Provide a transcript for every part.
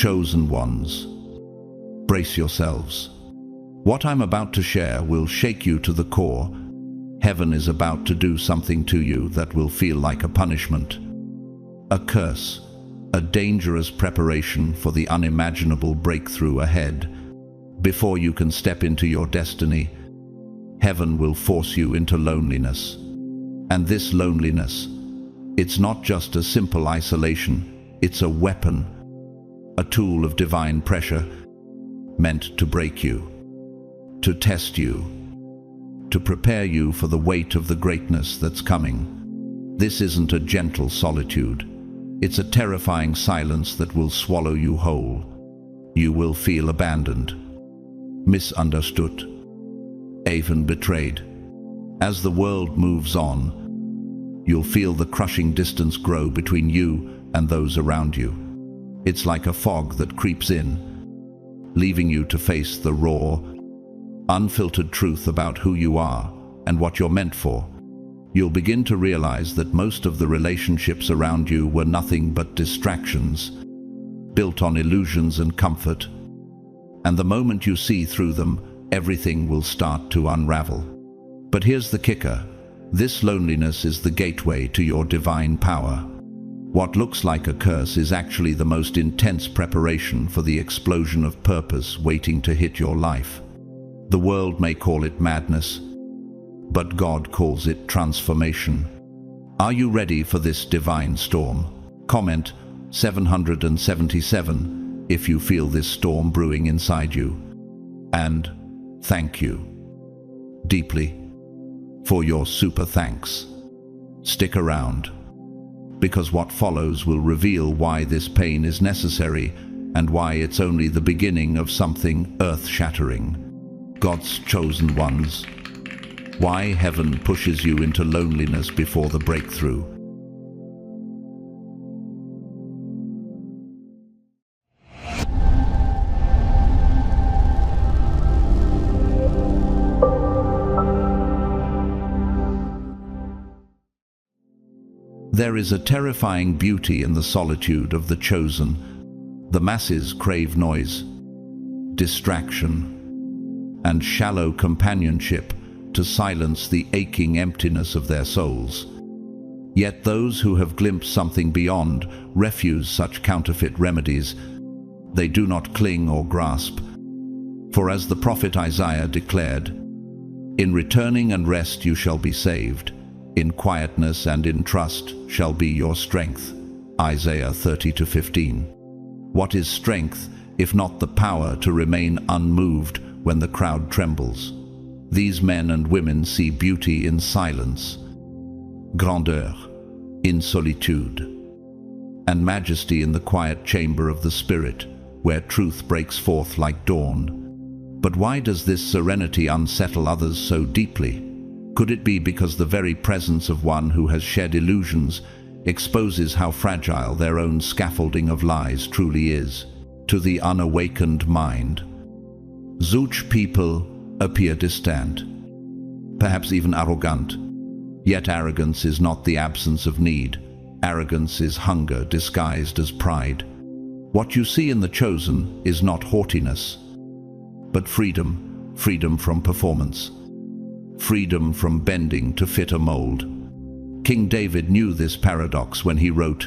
chosen ones, brace yourselves. What I'm about to share will shake you to the core. Heaven is about to do something to you that will feel like a punishment. A curse, a dangerous preparation for the unimaginable breakthrough ahead. Before you can step into your destiny, heaven will force you into loneliness. And this loneliness, it's not just a simple isolation, it's a weapon, a tool of divine pressure meant to break you, to test you, to prepare you for the weight of the greatness that's coming. This isn't a gentle solitude. It's a terrifying silence that will swallow you whole. You will feel abandoned, misunderstood, even betrayed. As the world moves on, you'll feel the crushing distance grow between you and those around you. It's like a fog that creeps in, leaving you to face the raw, unfiltered truth about who you are and what you're meant for. You'll begin to realize that most of the relationships around you were nothing but distractions, built on illusions and comfort. And the moment you see through them, everything will start to unravel. But here's the kicker. This loneliness is the gateway to your divine power. What looks like a curse is actually the most intense preparation for the explosion of purpose waiting to hit your life. The world may call it madness, but God calls it transformation. Are you ready for this divine storm? Comment 777 if you feel this storm brewing inside you. And thank you deeply for your super thanks. Stick around, because what follows will reveal why this pain is necessary and why it's only the beginning of something earth-shattering. God's chosen ones. Why heaven pushes you into loneliness before the breakthrough. There is a terrifying beauty in the solitude of the chosen. The masses crave noise, distraction, and shallow companionship to silence the aching emptiness of their souls. Yet those who have glimpsed something beyond refuse such counterfeit remedies. They do not cling or grasp. For as the prophet Isaiah declared, "In returning and rest you shall be saved. In quietness and in trust shall be your strength." Isaiah 30-15. What is strength if not the power to remain unmoved when the crowd trembles? These men and women see beauty in silence, grandeur in solitude, and majesty in the quiet chamber of the spirit, where truth breaks forth like dawn. But why does this serenity unsettle others so deeply? Could it be because the very presence of one who has shed illusions exposes how fragile their own scaffolding of lies truly is? To the unawakened mind, such people appear distant, perhaps even arrogant. Yet arrogance is not the absence of need. Arrogance is hunger disguised as pride. What you see in the chosen is not haughtiness, but freedom, freedom from performance, freedom from bending to fit a mold. King David knew this paradox when he wrote,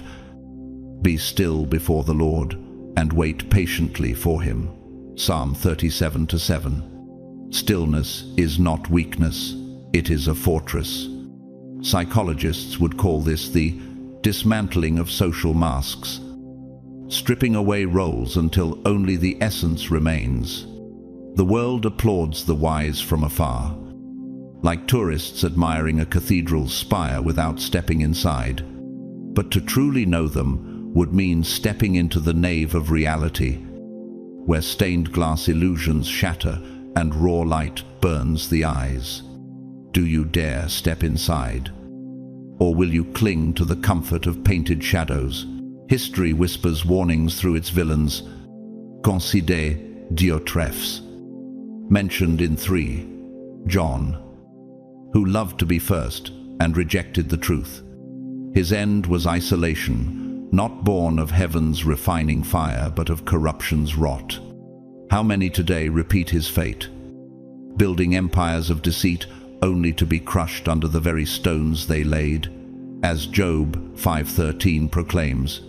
"Be still before the Lord and wait patiently for him." Psalm 37-7. Stillness is not weakness, it is a fortress. Psychologists would call this the dismantling of social masks, stripping away roles until only the essence remains. The world applauds the wise from afar, like tourists admiring a cathedral's spire without stepping inside. But to truly know them would mean stepping into the nave of reality, where stained glass illusions shatter and raw light burns the eyes. Do you dare step inside? Or will you cling to the comfort of painted shadows? History whispers warnings through its villains. Consider Diotrephes, mentioned in 3 John, who loved to be first and rejected the truth. His end was isolation, not born of heaven's refining fire, but of corruption's rot. How many today repeat his fate, building empires of deceit only to be crushed under the very stones they laid? As Job 5:13 proclaims,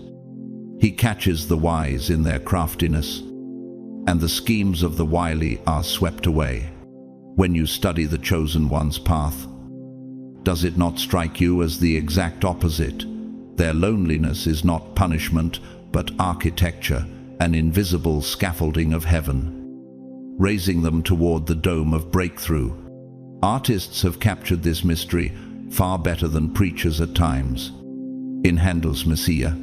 he catches the wise in their craftiness, and the schemes of the wily are swept away. When you study the chosen one's path, does it not strike you as the exact opposite? Their loneliness is not punishment, but architecture, an invisible scaffolding of heaven, raising them toward the dome of breakthrough. Artists have captured this mystery far better than preachers at times. In Handel's Messiah,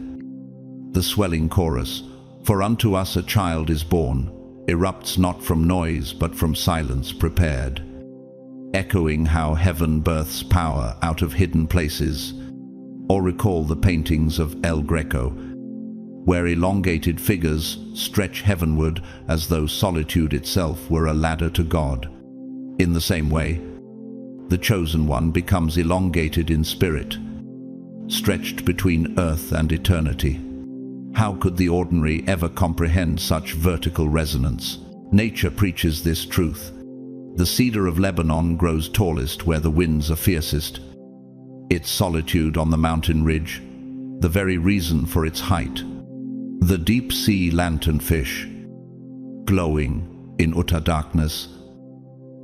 the swelling chorus, "For unto us a child is born," erupts not from noise but from silence prepared, echoing how heaven births power out of hidden places. Or recall the paintings of El Greco, where elongated figures stretch heavenward as though solitude itself were a ladder to God. In the same way, the chosen one becomes elongated in spirit, stretched between earth and eternity. How could the ordinary ever comprehend such vertical resonance? Nature preaches this truth. The cedar of Lebanon grows tallest where the winds are fiercest. Its solitude on the mountain ridge, the very reason for its height. The deep sea lanternfish, glowing in utter darkness,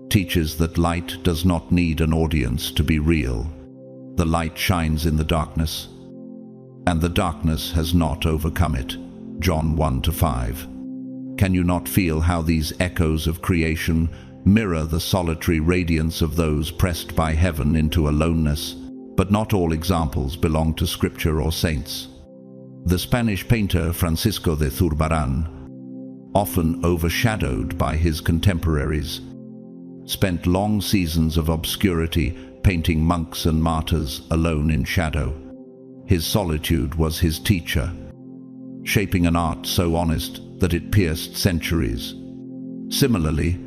teaches that light does not need an audience to be real. The light shines in the darkness, and the darkness has not overcome it. John 1-5. Can you not feel how these echoes of creation mirror the solitary radiance of those pressed by heaven into aloneness? But not all examples belong to scripture or saints. The Spanish painter Francisco de Zurbarán, often overshadowed by his contemporaries, spent long seasons of obscurity painting monks and martyrs alone in shadow. His solitude was his teacher, shaping an art so honest that it pierced centuries. Similarly,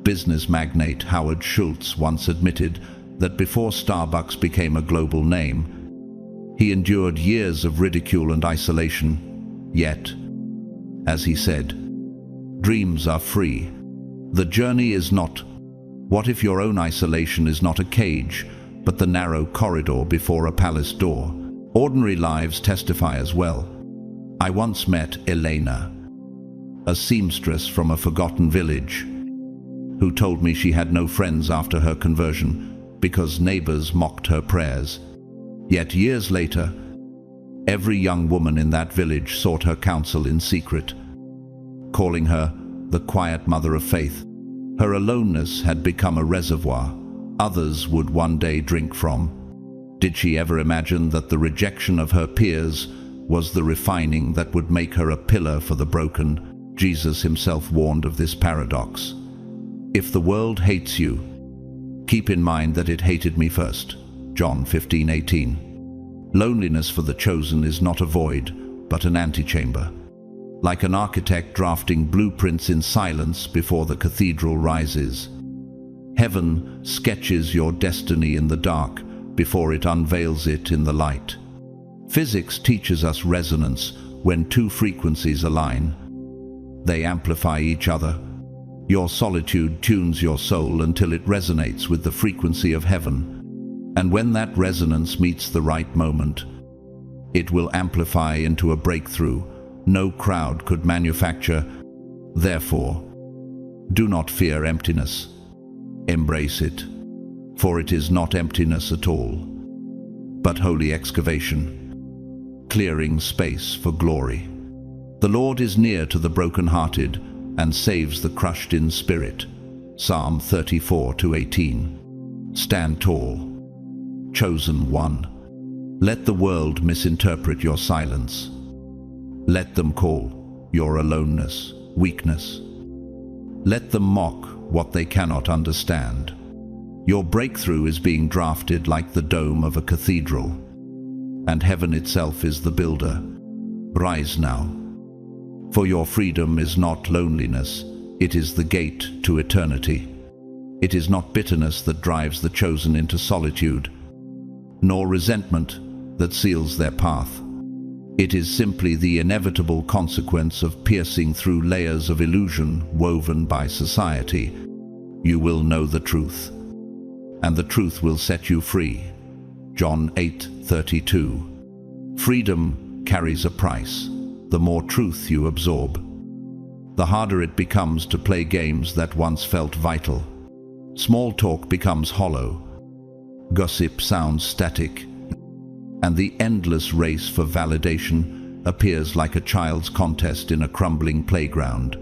business magnate Howard Schultz once admitted that before Starbucks became a global name, he endured years of ridicule and isolation. Yet, as he said, dreams are free. The journey is not, what if your own isolation is not a cage, but the narrow corridor before a palace door? Ordinary lives testify as well. I once met Elena, a seamstress from a forgotten village, who told me she had no friends after her conversion because neighbors mocked her prayers. Yet years later, every young woman in that village sought her counsel in secret, calling her the quiet mother of faith. Her aloneness had become a reservoir others would one day drink from. Did she ever imagine that the rejection of her peers was the refining that would make her a pillar for the broken? Jesus himself warned of this paradox. If the world hates you, keep in mind that it hated me first. John 15:18. Loneliness for the chosen is not a void, but an antechamber. Like an architect drafting blueprints in silence before the cathedral rises, heaven sketches your destiny in the dark before it unveils it in the light. Physics teaches us resonance. When two frequencies align, they amplify each other. Your solitude tunes your soul until it resonates with the frequency of heaven. And when that resonance meets the right moment, it will amplify into a breakthrough no crowd could manufacture. Therefore, do not fear emptiness. Embrace it, for it is not emptiness at all, but holy excavation, clearing space for glory. The Lord is near to the brokenhearted and saves the crushed in spirit. Psalm 34:18. Stand tall, chosen one. Let the world misinterpret your silence. Let them call your aloneness weakness. Let them mock what they cannot understand. Your breakthrough is being drafted like the dome of a cathedral, and heaven itself is the builder. Rise now, for your freedom is not loneliness, it is the gate to eternity. It is not bitterness that drives the chosen into solitude, nor resentment that seals their path. It is simply the inevitable consequence of piercing through layers of illusion woven by society. You will know the truth, and the truth will set you free. John 8:32. Freedom carries a price. The more truth you absorb, the harder it becomes to play games that once felt vital. Small talk becomes hollow. Gossip sounds static, and the endless race for validation appears like a child's contest in a crumbling playground.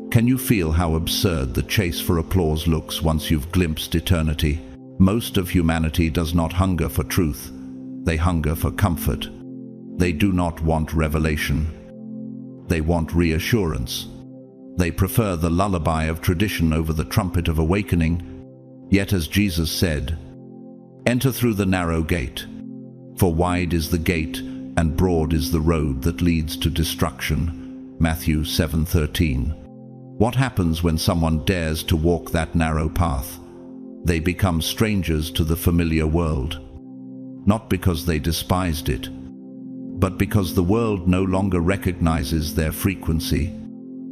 Can you feel how absurd the chase for applause looks once you've glimpsed eternity? Most of humanity does not hunger for truth. They hunger for comfort. They do not want revelation. They want reassurance. They prefer the lullaby of tradition over the trumpet of awakening. Yet as Jesus said, "Enter through the narrow gate, for wide is the gate and broad is the road that leads to destruction." Matthew 7:13. What happens when someone dares to walk that narrow path? They become strangers to the familiar world, not because they despised it, but because the world no longer recognizes their frequency.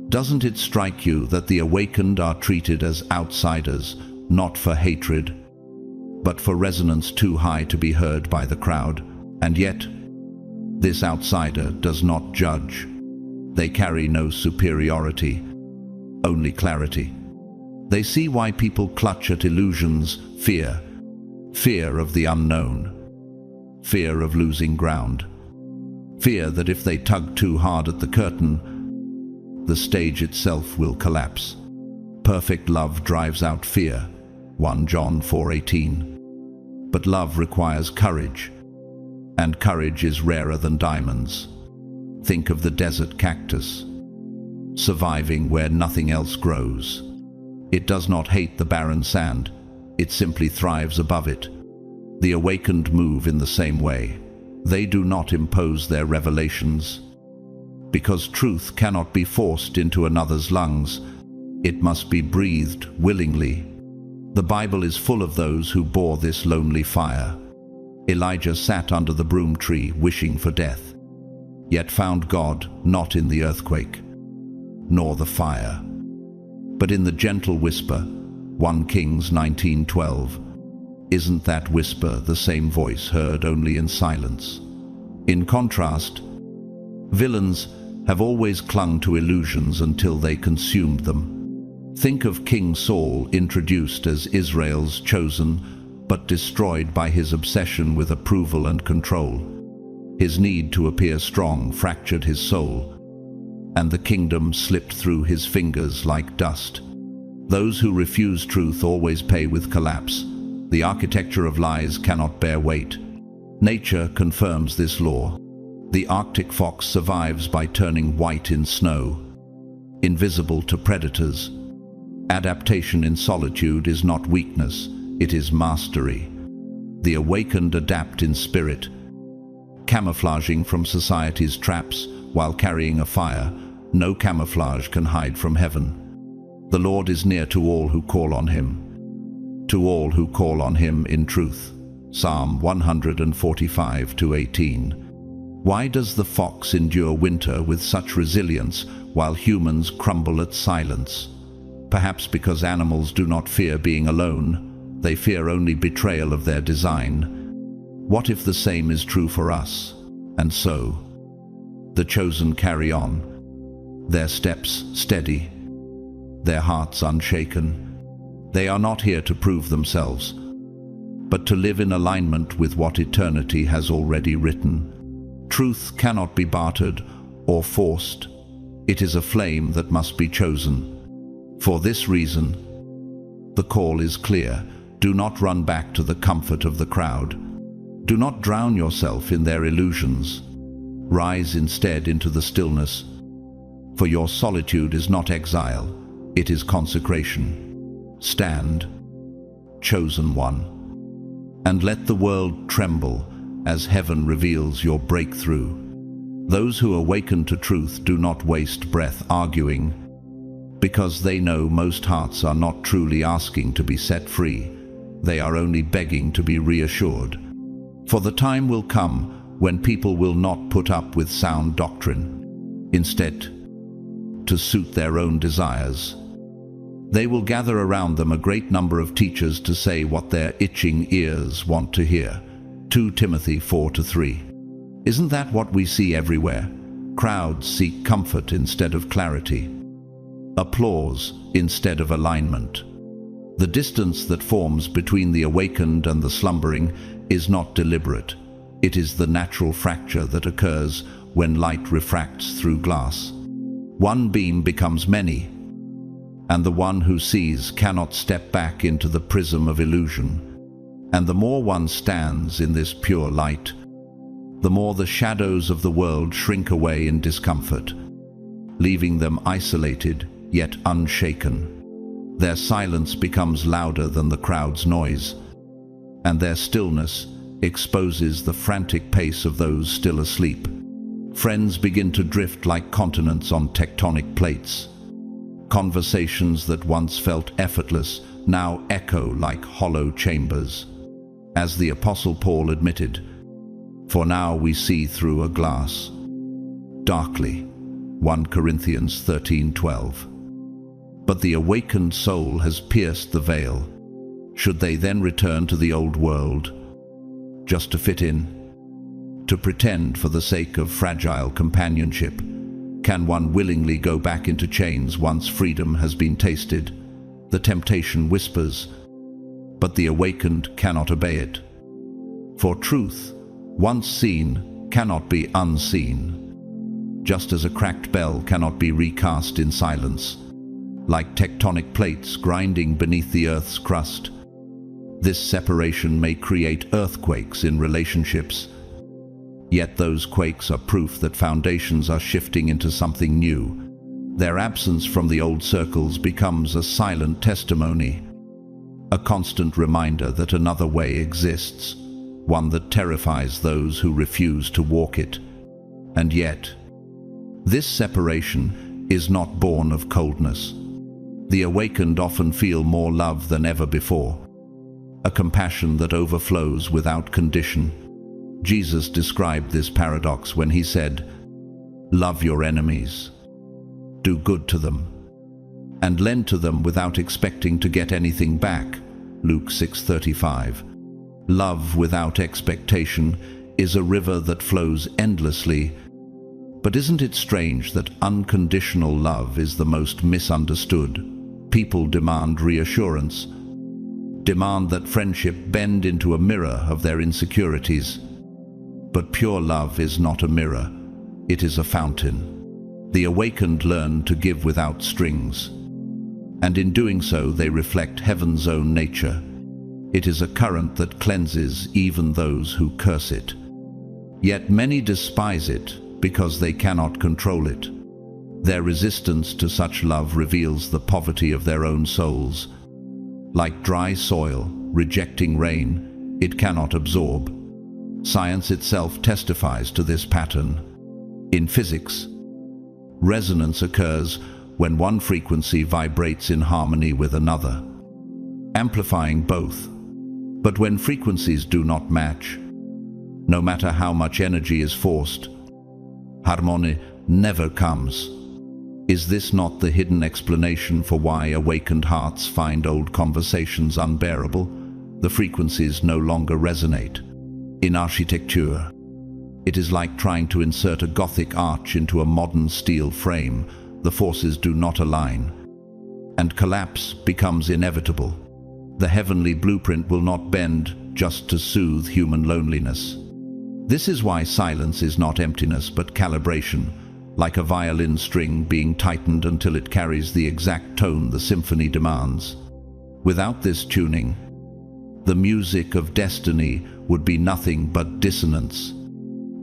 Doesn't it strike you that the awakened are treated as outsiders, not for hatred, but for resonance too high to be heard by the crowd? And yet, this outsider does not judge. They carry no superiority, only clarity. They see why people clutch at illusions: fear. Fear of the unknown. Fear of losing ground. Fear that if they tug too hard at the curtain, the stage itself will collapse. Perfect love drives out fear. 1 John 4:18. But love requires courage, and courage is rarer than diamonds. Think of the desert cactus, surviving where nothing else grows. It does not hate the barren sand, it simply thrives above it. The awakened move in the same way. They do not impose their revelations. Because truth cannot be forced into another's lungs, it must be breathed willingly. The Bible is full of those who bore this lonely fire. Elijah sat under the broom tree wishing for death, yet found God not in the earthquake, nor the fire, but in the gentle whisper. 1 Kings 19:12. Isn't that whisper the same voice heard only in silence? In contrast, villains have always clung to illusions until they consumed them. Think of King Saul, introduced as Israel's chosen, but destroyed by his obsession with approval and control. His need to appear strong fractured his soul, and the kingdom slipped through his fingers like dust. Those who refuse truth always pay with collapse. The architecture of lies cannot bear weight. Nature confirms this law. The Arctic fox survives by turning white in snow, invisible to predators. Adaptation in solitude is not weakness, it is mastery. The awakened adapt in spirit, camouflaging from society's traps while carrying a fire. No camouflage can hide from heaven. The Lord is near to all who call on him, to all who call on him in truth. Psalm 145:18. Why does the fox endure winter with such resilience while humans crumble at silence? Perhaps because animals do not fear being alone, they fear only betrayal of their design. What if the same is true for us? And so, the chosen carry on, their steps steady, their hearts unshaken. They are not here to prove themselves, but to live in alignment with what eternity has already written. Truth cannot be bartered or forced. It is a flame that must be chosen. For this reason, the call is clear. Do not run back to the comfort of the crowd. Do not drown yourself in their illusions. Rise instead into the stillness, for your solitude is not exile, it is consecration. Stand, chosen one, and let the world tremble as heaven reveals your breakthrough. Those who awaken to truth do not waste breath arguing, because they know most hearts are not truly asking to be set free. They are only begging to be reassured. For the time will come when people will not put up with sound doctrine. Instead, to suit their own desires, they will gather around them a great number of teachers to say what their itching ears want to hear. 2 Timothy 4-3. Isn't that what we see everywhere? Crowds seek comfort instead of clarity, applause instead of alignment. The distance that forms between the awakened and the slumbering is not deliberate. It is the natural fracture that occurs when light refracts through glass. One beam becomes many, and the one who sees cannot step back into the prism of illusion. And the more one stands in this pure light, the more the shadows of the world shrink away in discomfort, leaving them isolated yet unshaken. Their silence becomes louder than the crowd's noise, and their stillness exposes the frantic pace of those still asleep. Friends begin to drift like continents on tectonic plates. Conversations that once felt effortless now echo like hollow chambers. As the Apostle Paul admitted, "For now we see through a glass, darkly." 1 Corinthians 13:12. But the awakened soul has pierced the veil. Should they then return to the old world, just to fit in, to pretend for the sake of fragile companionship? Can one willingly go back into chains once freedom has been tasted? The temptation whispers, but the awakened cannot obey it. For truth, once seen, cannot be unseen. Just as a cracked bell cannot be recast in silence, like tectonic plates grinding beneath the earth's crust, this separation may create earthquakes in relationships. Yet those quakes are proof that foundations are shifting into something new. Their absence from the old circles becomes a silent testimony, a constant reminder that another way exists, one that terrifies those who refuse to walk it. And yet, this separation is not born of coldness. The awakened often feel more love than ever before, a compassion that overflows without condition. Jesus described this paradox when he said, "Love your enemies, do good to them, and lend to them without expecting to get anything back." Luke 6:35. Love without expectation is a river that flows endlessly. But isn't it strange that unconditional love is the most misunderstood? People demand reassurance, demand that friendship bend into a mirror of their insecurities. But pure love is not a mirror, it is a fountain. The awakened learn to give without strings, and in doing so they reflect heaven's own nature. It is a current that cleanses even those who curse it. Yet many despise it because they cannot control it. Their resistance to such love reveals the poverty of their own souls. Like dry soil rejecting rain, it cannot absorb. Science itself testifies to this pattern. In physics, resonance occurs when one frequency vibrates in harmony with another, amplifying both. But when frequencies do not match, no matter how much energy is forced, harmony never comes. Is this not the hidden explanation for why awakened hearts find old conversations unbearable? The frequencies no longer resonate. In architecture, it is like trying to insert a Gothic arch into a modern steel frame. The forces do not align, and collapse becomes inevitable. The heavenly blueprint will not bend just to soothe human loneliness. This is why silence is not emptiness but calibration, like a violin string being tightened until it carries the exact tone the symphony demands. Without this tuning, the music of destiny would be nothing but dissonance.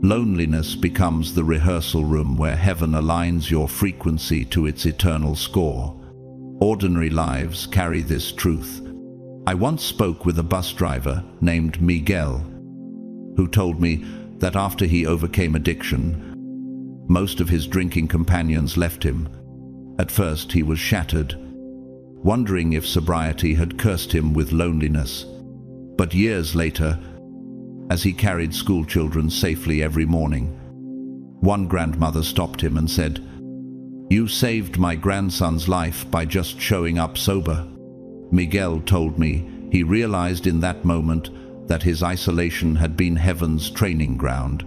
Loneliness becomes the rehearsal room where heaven aligns your frequency to its eternal score. Ordinary lives carry this truth. I once spoke with a bus driver named Miguel, who told me that after he overcame addiction, most of his drinking companions left him. At first he was shattered, wondering if sobriety had cursed him with loneliness. But years later, as he carried schoolchildren safely every morning. One grandmother stopped him and said, "You saved my grandson's life by just showing up sober." Miguel told me he realized in that moment that his isolation had been heaven's training ground,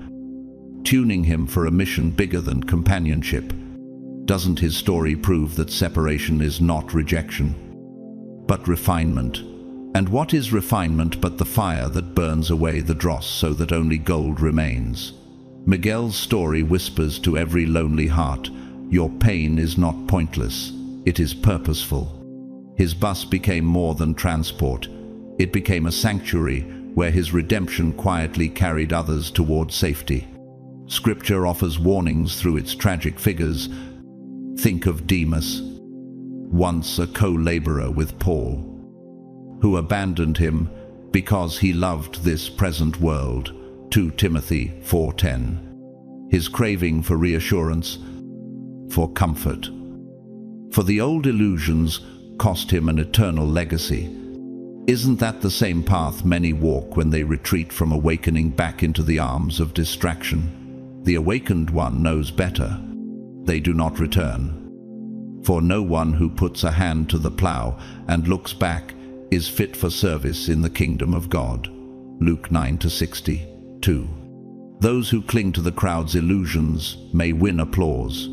tuning him for a mission bigger than companionship. Doesn't his story prove that separation is not rejection, but refinement? And what is refinement but the fire that burns away the dross so that only gold remains? Miguel's story whispers to every lonely heart, your pain is not pointless, it is purposeful. His bus became more than transport. It became a sanctuary where his redemption quietly carried others toward safety. Scripture offers warnings through its tragic figures. Think of Demas, once a co-laborer with Paul, who abandoned him because he loved this present world. 2 Timothy 4:10. His craving for reassurance, for comfort, for the old illusions cost him an eternal legacy. Isn't that the same path many walk when they retreat from awakening back into the arms of distraction? The awakened one knows better. They do not return. For no one who puts a hand to the plow and looks back is fit for service in the kingdom of God. Luke 9:62. Those who cling to the crowd's illusions may win applause,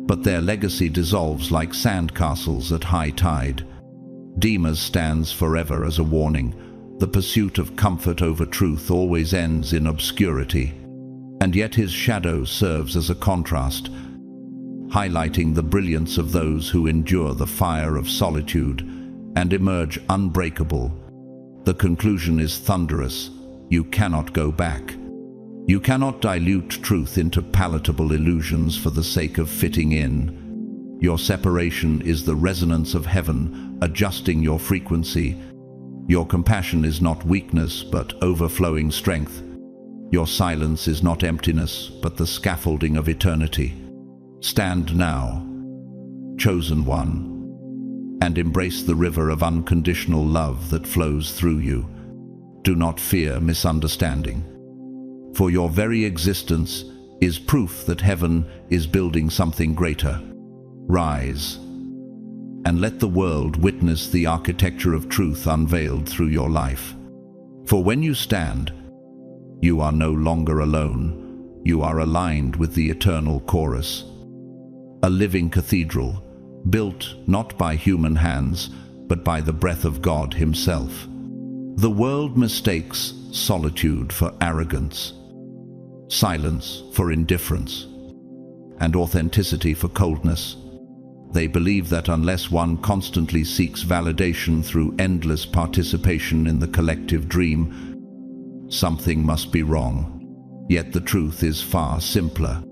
but their legacy dissolves like sandcastles at high tide. Demas stands forever as a warning. The pursuit of comfort over truth always ends in obscurity, and yet his shadow serves as a contrast, highlighting the brilliance of those who endure the fire of solitude and emerge unbreakable. The conclusion is thunderous. You cannot go back. You cannot dilute truth into palatable illusions for the sake of fitting in. Your separation is the resonance of heaven, adjusting your frequency. Your compassion is not weakness, but overflowing strength. Your silence is not emptiness, but the scaffolding of eternity. Stand now, chosen one, and embrace the river of unconditional love that flows through you. Do not fear misunderstanding, for your very existence is proof that heaven is building something greater. Rise, and let the world witness the architecture of truth unveiled through your life. For when you stand, you are no longer alone. You are aligned with the eternal chorus, a living cathedral, built not by human hands, but by the breath of God Himself. The world mistakes solitude for arrogance, silence for indifference, and authenticity for coldness. They believe that unless one constantly seeks validation through endless participation in the collective dream, something must be wrong. Yet the truth is far simpler.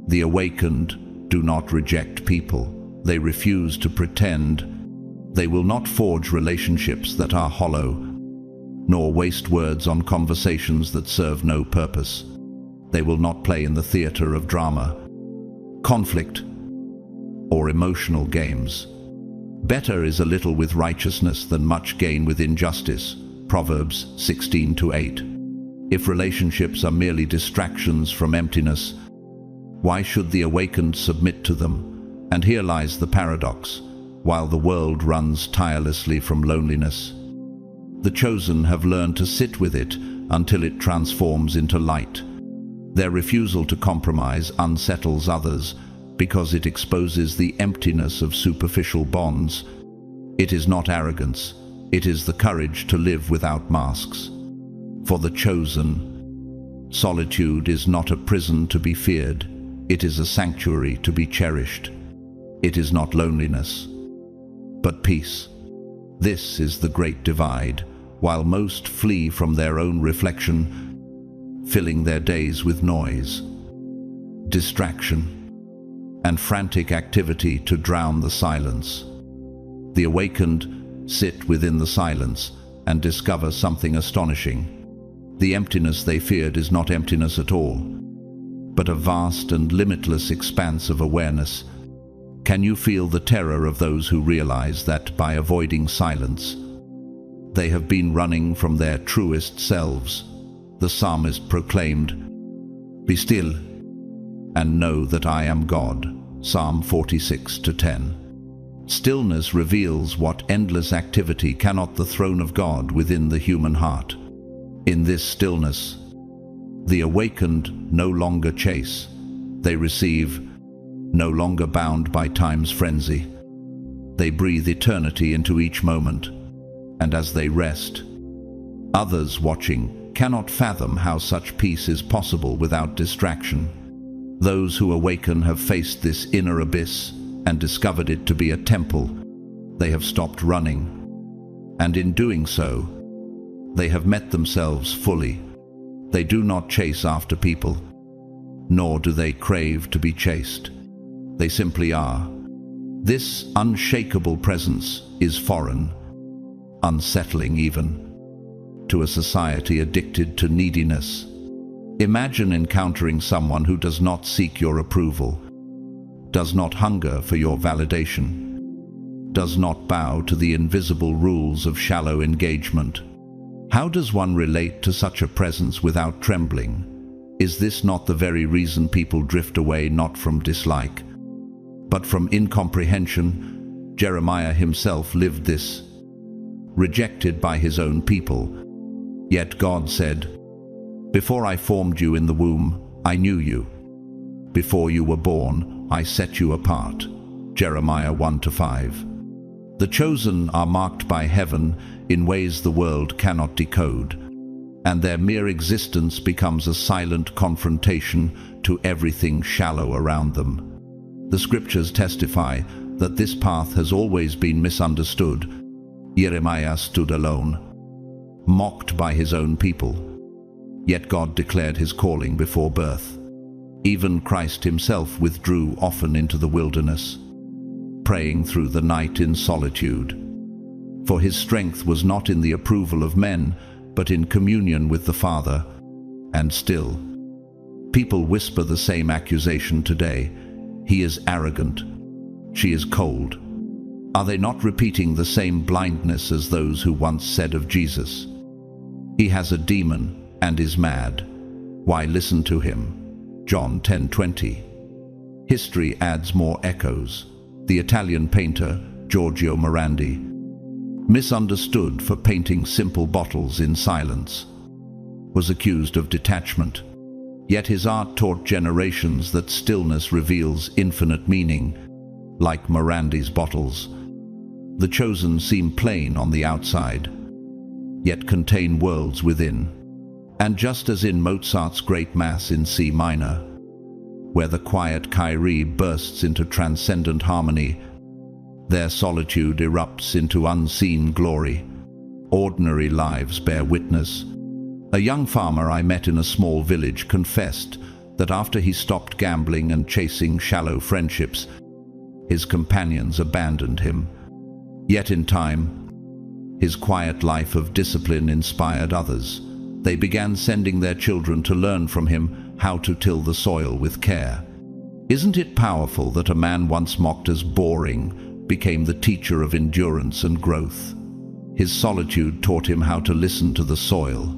The awakened do not reject people. They refuse to pretend. They will not forge relationships that are hollow, nor waste words on conversations that serve no purpose. They will not play in the theater of drama, conflict, or emotional games. Better is a little with righteousness than much gain with injustice. Proverbs 16:8. If relationships are merely distractions from emptiness, why should the awakened submit to them? And here lies the paradox. While the world runs tirelessly from loneliness, the chosen have learned to sit with it until it transforms into light. Their refusal to compromise unsettles others because it exposes the emptiness of superficial bonds. It is not arrogance, it is the courage to live without masks. For the chosen, solitude is not a prison to be feared, it is a sanctuary to be cherished. It is not loneliness, but peace. This is the great divide. While most flee from their own reflection, filling their days with noise, distraction, and frantic activity to drown the silence, the awakened sit within the silence and discover something astonishing. The emptiness they feared is not emptiness at all, but a vast and limitless expanse of awareness. Can you feel the terror of those who realize that by avoiding silence, they have been running from their truest selves? the psalmist proclaimed, "Be still and know that I am God." Psalm 46:10. Stillness reveals what endless activity cannot the throne of God within the human heart. In this stillness, the awakened no longer chase. They receive, no longer bound by time's frenzy. They breathe eternity into each moment, and as they rest, others watching cannot fathom how such peace is possible without distraction. Those who awaken have faced this inner abyss and discovered it to be a temple. They have stopped running, and in doing so, they have met themselves fully. They do not chase after people, nor do they crave to be chased. They simply are. This unshakable presence is foreign, unsettling even, to a society addicted to neediness. Imagine encountering someone who does not seek your approval, does not hunger for your validation, does not bow to the invisible rules of shallow engagement. How does one relate to such a presence without trembling? Is this not the very reason people drift away, not from dislike, but from incomprehension? Jeremiah himself lived this, rejected by his own people. Yet God said, "Before I formed you in the womb, I knew you. Before you were born, I set you apart." Jeremiah 1-5. The chosen are marked by heaven in ways the world cannot decode, and their mere existence becomes a silent confrontation to everything shallow around them. The scriptures testify that this path has always been misunderstood. Jeremiah stood alone, mocked by his own people, yet God declared his calling before birth. Even Christ himself withdrew often into the wilderness, praying through the night in solitude. For his strength was not in the approval of men, but in communion with the Father. And still, people whisper the same accusation today. He is arrogant. She is cold. Are they not repeating the same blindness as those who once said of Jesus, "He has a demon and is mad. Why listen to him?" John 10:20. History adds more echoes. The Italian painter Giorgio Morandi, misunderstood for painting simple bottles in silence, was accused of detachment. Yet his art taught generations that stillness reveals infinite meaning. Like Morandi's bottles, the chosen seem plain on the outside, yet contain worlds within. And just as in Mozart's great Mass in C minor, where the quiet Kyrie bursts into transcendent harmony, their solitude erupts into unseen glory. Ordinary lives bear witness. A young farmer I met in a small village confessed that after he stopped gambling and chasing shallow friendships, his companions abandoned him. Yet in time, his quiet life of discipline inspired others. They began sending their children to learn from him how to till the soil with care. Isn't it powerful that a man once mocked as boring became the teacher of endurance and growth? His solitude taught him how to listen to the soil,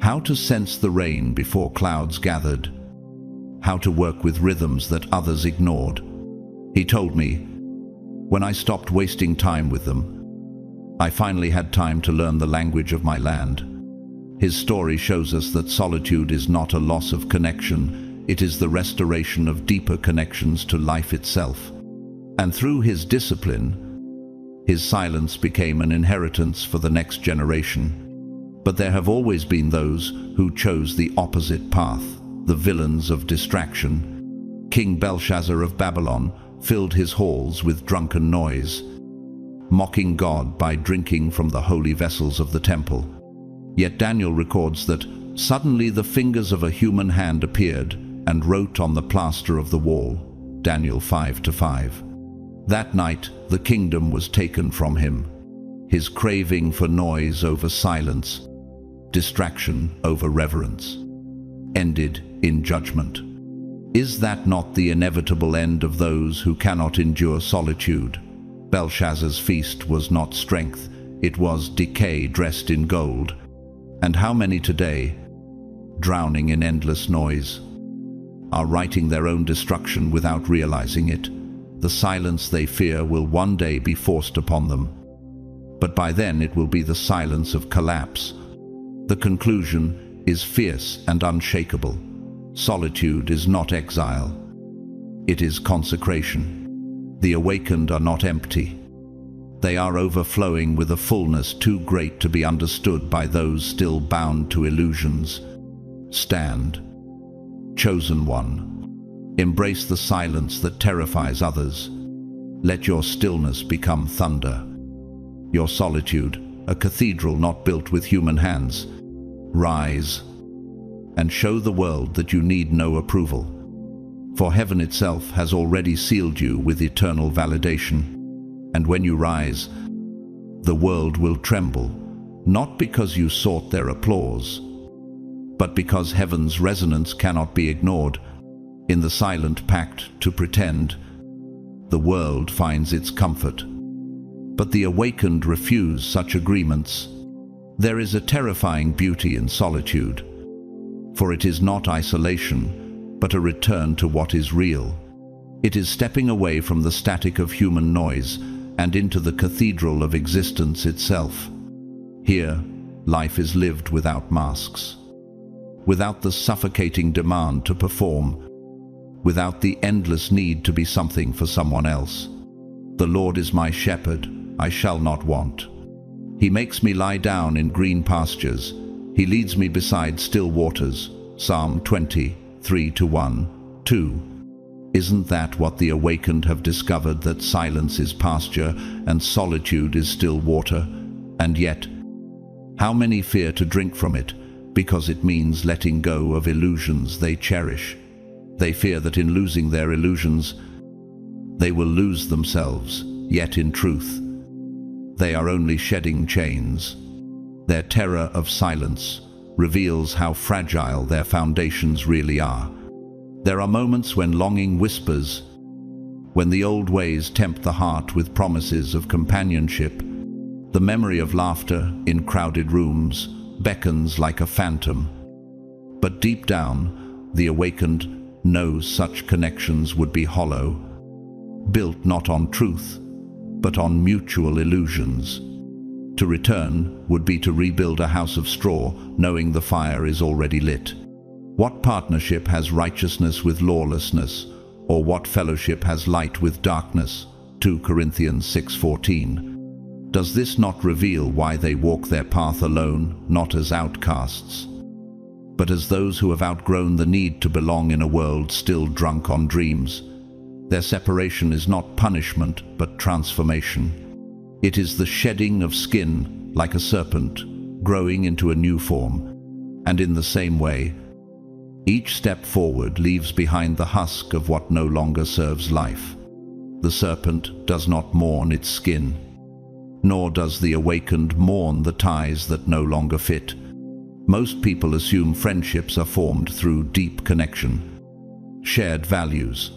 how to sense the rain before clouds gathered, how to work with rhythms that others ignored. He told me, when I stopped wasting time with them, I finally had time to learn the language of my land. His story shows us that solitude is not a loss of connection, it is the restoration of deeper connections to life itself. And through his discipline, his silence became an inheritance for the next generation. But there have always been those who chose the opposite path, the villains of distraction. King Belshazzar of Babylon filled his halls with drunken noise, mocking God by drinking from the holy vessels of the temple. Yet Daniel records that suddenly the fingers of a human hand appeared and wrote on the plaster of the wall. Daniel 5-5. That night the kingdom was taken from him. His craving for noise over silence, distraction over reverence, ended in judgment. Is that not the inevitable end of those who cannot endure solitude? Belshazzar's feast was not strength, it was decay dressed in gold. And how many today drowning in endless noise, are writing their own destruction without realizing it. The silence they fear will one day be forced upon them, but by then it will be the silence of collapse. The conclusion is fierce and unshakable. Solitude is not exile. It is consecration. The awakened are not empty. They are overflowing with a fullness too great to be understood by those still bound to illusions. Stand, chosen one. Embrace the silence that terrifies others. Let your stillness become thunder. Your solitude, a cathedral not built with human hands. Rise and show the world that you need no approval, for heaven itself has already sealed you with eternal validation. And when you rise, the world will tremble, not because you sought their applause, but because heaven's resonance cannot be ignored. In the silent pact to pretend, the world finds its comfort. But the awakened refuse such agreements. There is a terrifying beauty in solitude, for it is not isolation, but a return to what is real. It is stepping away from the static of human noise and into the cathedral of existence itself. Here, life is lived without masks, without the suffocating demand to perform, without the endless need to be something for someone else. The Lord is my shepherd, I shall not want. He makes me lie down in green pastures. He leads me beside still waters. Psalm 20, 3-1, 2. Isn't that what the awakened have discovered, that silence is pasture and solitude is still water? And yet, how many fear to drink from it, because it means letting go of illusions they cherish. They fear that in losing their illusions, they will lose themselves, yet in truth, they are only shedding chains. Their terror of silence reveals how fragile their foundations really are. There are moments when longing whispers, when the old ways tempt the heart with promises of companionship. The memory of laughter in crowded rooms beckons like a phantom. But deep down, the awakened knows such connections would be hollow, built not on truth, but on mutual illusions. To return would be to rebuild a house of straw, knowing the fire is already lit. What partnership has righteousness with lawlessness, or what fellowship has light with darkness? 2 Corinthians 6:14. Does this not reveal why they walk their path alone, not as outcasts, but as those who have outgrown the need to belong in a world still drunk on dreams? Their separation is not punishment, but transformation. It is the shedding of skin, like a serpent, growing into a new form. And in the same way, each step forward leaves behind the husk of what no longer serves life. The serpent does not mourn its skin, nor does the awakened mourn the ties that no longer fit. Most people assume friendships are formed through deep connection, shared values,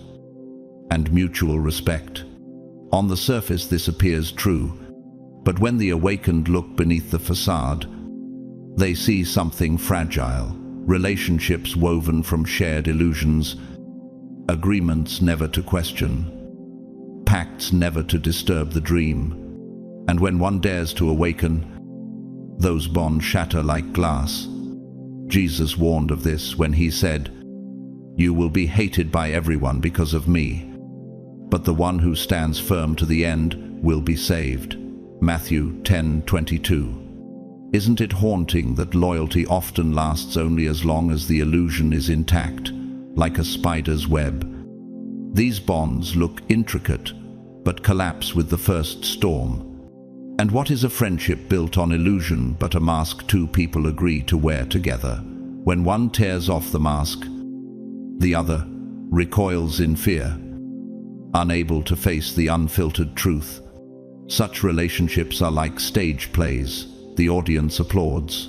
and mutual respect. On the surface this appears true, but when the awakened look beneath the facade, they see something fragile. Relationships woven from shared illusions, agreements never to question, pacts never to disturb the dream. And when one dares to awaken, those bonds shatter like glass. Jesus warned of this when he said, "You will be hated by everyone because of me, but the one who stands firm to the end will be saved." Matthew 10:22. Isn't it haunting that loyalty often lasts only as long as the illusion is intact, like a spider's web? These bonds look intricate, but collapse with the first storm. And what is a friendship built on illusion but a mask two people agree to wear together? When one tears off the mask, the other recoils in fear, unable to face the unfiltered truth. Such relationships are like stage plays. The audience applauds,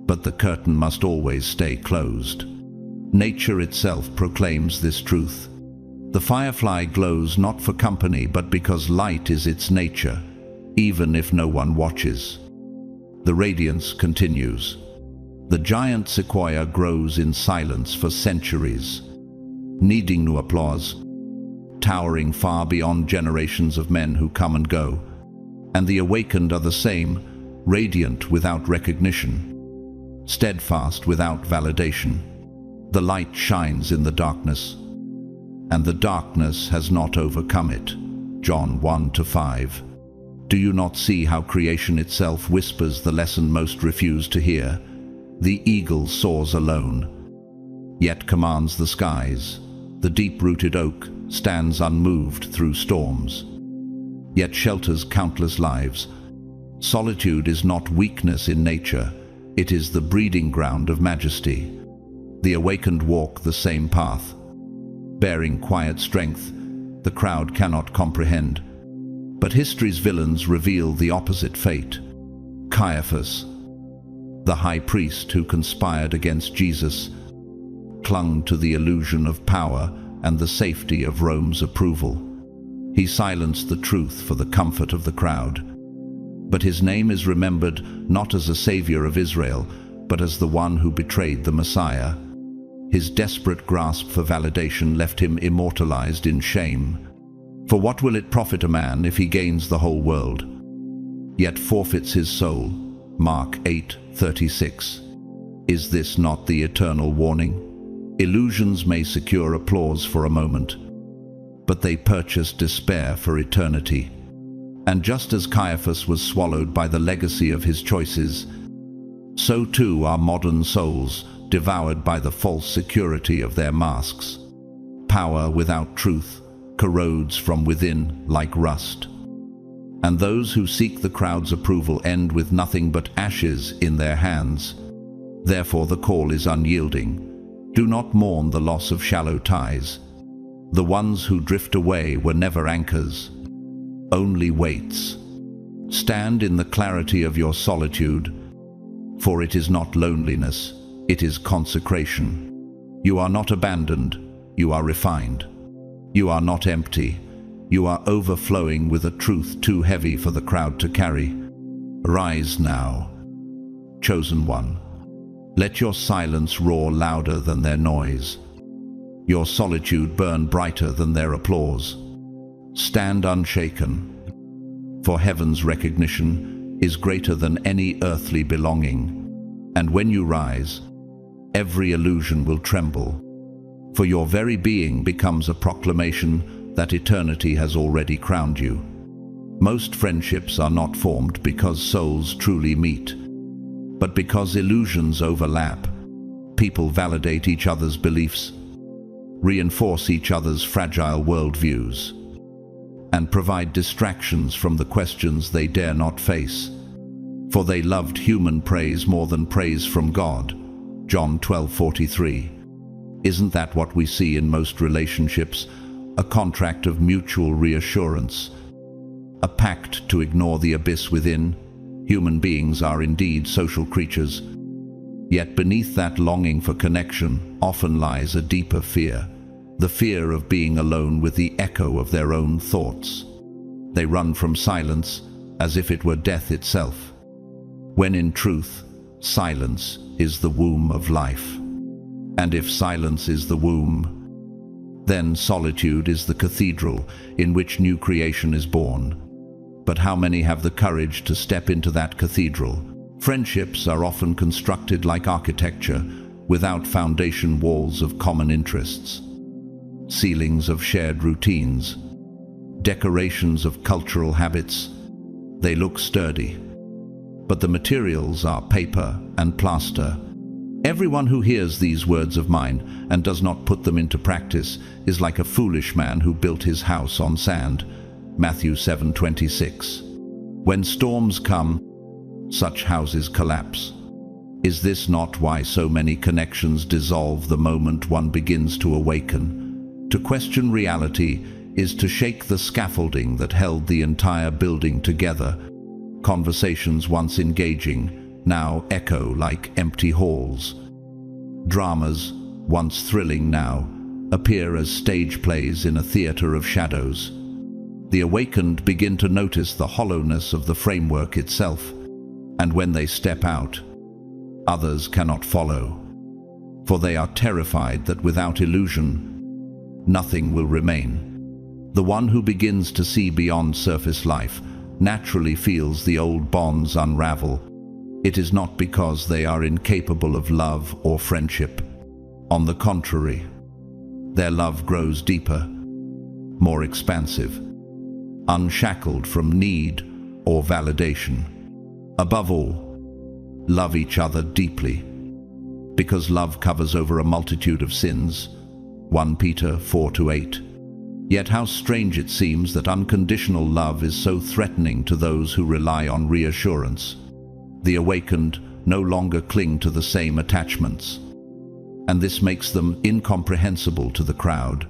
but the curtain must always stay closed. Nature itself proclaims this truth. The firefly glows not for company, but because light is its nature, even if no one watches. The radiance continues, The giant sequoia grows in silence for centuries, needing no applause, towering far beyond generations of men who come and go. And the awakened are the same, radiant without recognition, steadfast without validation. The light shines in the darkness, and the darkness has not overcome it. John 1-5. Do you not see how creation itself whispers the lesson most refuse to hear? The eagle soars alone, yet commands the skies. The deep-rooted oak stands unmoved through storms, yet shelters countless lives. Solitude is not weakness in nature, it is the breeding ground of majesty. The awakened walk the same path, bearing quiet strength the crowd cannot comprehend. But history's villains reveal the opposite fate. Caiaphas, the high priest who conspired against Jesus, clung to the illusion of power and the safety of Rome's approval. He silenced the truth for the comfort of the crowd. But his name is remembered not as a savior of Israel, but as the one who betrayed the Messiah. His desperate grasp for validation left him immortalized in shame. For what will it profit a man if he gains the whole world, yet forfeits his soul? Mark 8:36. Is this not the eternal warning? Illusions may secure applause for a moment, but they purchase despair for eternity. And just as Caiaphas was swallowed by the legacy of his choices, so too are modern souls devoured by the false security of their masks. Power without truth corrodes from within like rust, and those who seek the crowd's approval end with nothing but ashes in their hands. Therefore the call is unyielding. Do not mourn the loss of shallow ties. The ones who drift away were never anchors, only weights. Stand in the clarity of your solitude, for it is not loneliness, it is consecration. You are not abandoned, you are refined. You are not empty, you are overflowing with a truth too heavy for the crowd to carry. Rise now, chosen one. Let your silence roar louder than their noise, your solitude burn brighter than their applause. Stand unshaken, for heaven's recognition is greater than any earthly belonging. And when you rise, every illusion will tremble, for your very being becomes a proclamation that eternity has already crowned you. Most friendships are not formed because souls truly meet, but because illusions overlap. People validate each other's beliefs, reinforce each other's fragile worldviews, and provide distractions from the questions they dare not face. For they loved human praise more than praise from God. John 12:43. Isn't that what we see in most relationships? A contract of mutual reassurance, a pact to ignore the abyss within. Human beings are indeed social creatures, yet beneath that longing for connection often lies a deeper fear, the fear of being alone with the echo of their own thoughts. They run from silence as if it were death itself, when in truth, silence is the womb of life. And if silence is the womb, then solitude is the cathedral in which new creation is born. But how many have the courage to step into that cathedral? Friendships are often constructed like architecture, without foundation walls of common interests, ceilings of shared routines, decorations of cultural habits. They look sturdy, but the materials are paper and plaster. Everyone who hears these words of mine and does not put them into practice is like a foolish man who built his house on sand. Matthew 7:26. When storms come, such houses collapse. Is this not why so many connections dissolve the moment one begins to awaken? To question reality is to shake the scaffolding that held the entire building together. Conversations once engaging now echo like empty halls. Dramas, once thrilling now, appear as stage plays in a theater of shadows. The awakened begin to notice the hollowness of the framework itself, and when they step out, Others cannot follow, for they are terrified that without illusion, nothing will remain. The one who begins to see beyond surface life naturally feels the old bonds unravel. It is not because they are incapable of love or friendship. On the contrary, their love grows deeper, more expansive, unshackled from need or validation. Above all, love each other deeply, because love covers over a multitude of sins. 1 Peter 4-8. Yet how strange it seems that unconditional love is so threatening to those who rely on reassurance. The awakened no longer cling to the same attachments, and this makes them incomprehensible to the crowd.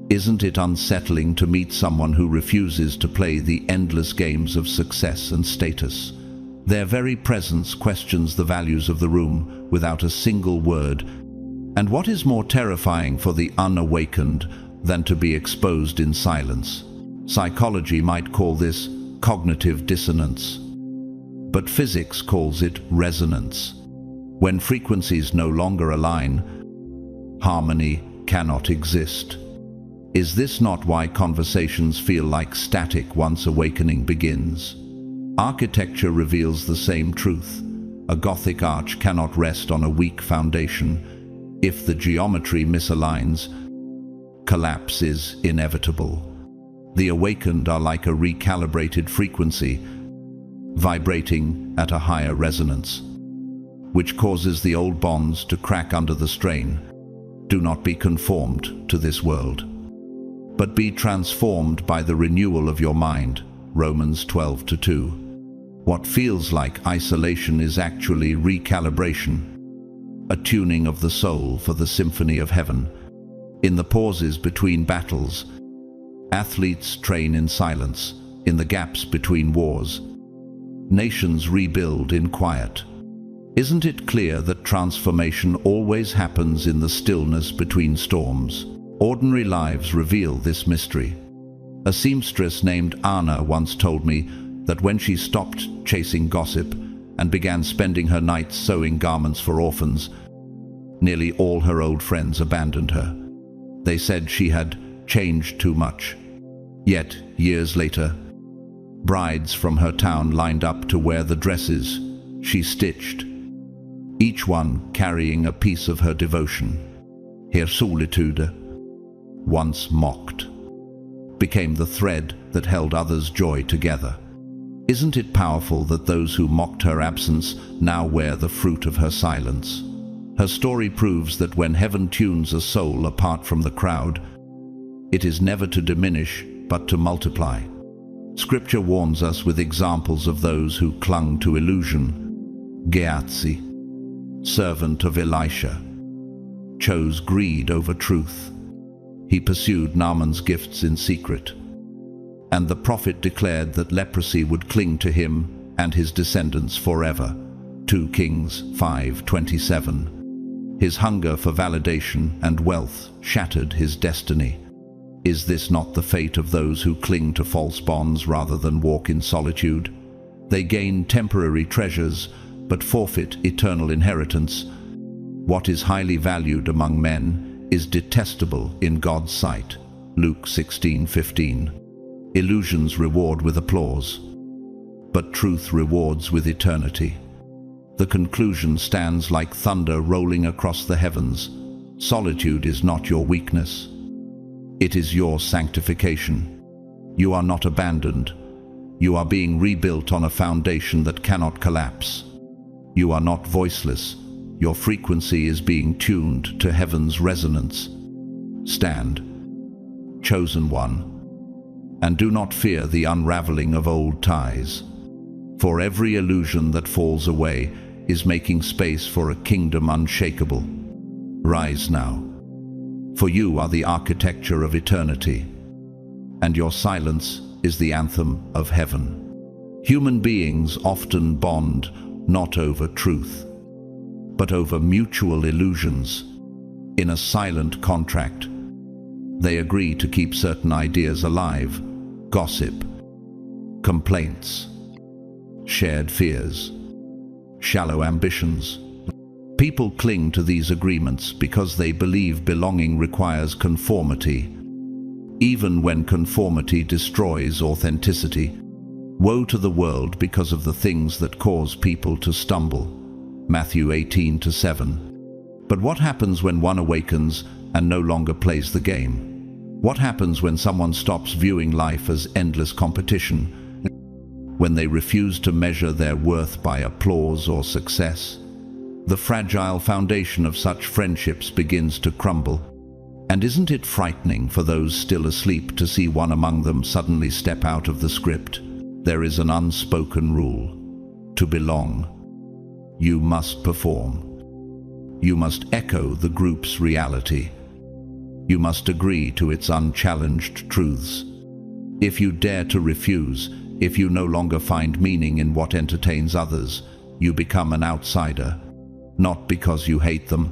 Isn't it unsettling to meet someone who refuses to play the endless games of success and status? Their very presence questions the values of the room without a single word. And what is more terrifying for the unawakened than to be exposed in silence? Psychology might call this cognitive dissonance, but physics calls it resonance. When frequencies no longer align, harmony cannot exist. Is this not why conversations feel like static once awakening begins? Architecture reveals the same truth. A Gothic arch cannot rest on a weak foundation. If the geometry misaligns, collapse is inevitable. The awakened are like a recalibrated frequency, vibrating at a higher resonance, which causes the old bonds to crack under the strain. Do not be conformed to this world, but be transformed by the renewal of your mind. Romans 12:2. What feels like isolation is actually recalibration, a tuning of the soul for the symphony of heaven. In the pauses between battles, athletes train in silence. In the gaps between wars, nations rebuild in quiet. Isn't it clear that transformation always happens in the stillness between storms? Ordinary lives reveal this mystery. A seamstress named Anna once told me that when she stopped chasing gossip and began spending her nights sewing garments for orphans, nearly all her old friends abandoned her. They said she had changed too much. Yet, years later, brides from her town lined up to wear the dresses she stitched, each one carrying a piece of her devotion. Her solitude, once mocked, became the thread that held others' joy together. Isn't it powerful that those who mocked her absence now wear the fruit of her silence? Her story proves that when heaven tunes a soul apart from the crowd, it is never to diminish, but to multiply. Scripture warns us with examples of those who clung to illusion. Gehazi, servant of Elisha, chose greed over truth. He pursued Naaman's gifts in secret, and the prophet declared that leprosy would cling to him and his descendants forever. 2 Kings 5:27. His hunger for validation and wealth shattered his destiny. Is this not the fate of those who cling to false bonds rather than walk in solitude? They gain temporary treasures, but forfeit eternal inheritance. What is highly valued among men is detestable in God's sight. Luke 16:15. Illusions reward with applause, but truth rewards with eternity. The conclusion stands like thunder rolling across the heavens. Solitude is not your weakness. It is your sanctification. You are not abandoned. You are being rebuilt on a foundation that cannot collapse. You are not voiceless. Your frequency is being tuned to heaven's resonance. Stand, chosen one, and do not fear the unraveling of old ties. For every illusion that falls away is making space for a kingdom unshakable. Rise now, for you are the architecture of eternity, and your silence is the anthem of heaven. Human beings often bond not over truth, but over mutual illusions. In a silent contract, they agree to keep certain ideas alive: gossip, complaints, shared fears, shallow ambitions. People cling to these agreements because they believe belonging requires conformity, even when conformity destroys authenticity. Woe to the world because of the things that cause people to stumble. Matthew 18:7. But what happens when one awakens and no longer plays the game? What happens when someone stops viewing life as endless competition? When they refuse to measure their worth by applause or success? The fragile foundation of such friendships begins to crumble. And isn't it frightening for those still asleep to see one among them suddenly step out of the script? There is an unspoken rule. To belong, you must perform. You must echo the group's reality. You must agree to its unchallenged truths. If you dare to refuse, if you no longer find meaning in what entertains others, you become an outsider, not because you hate them,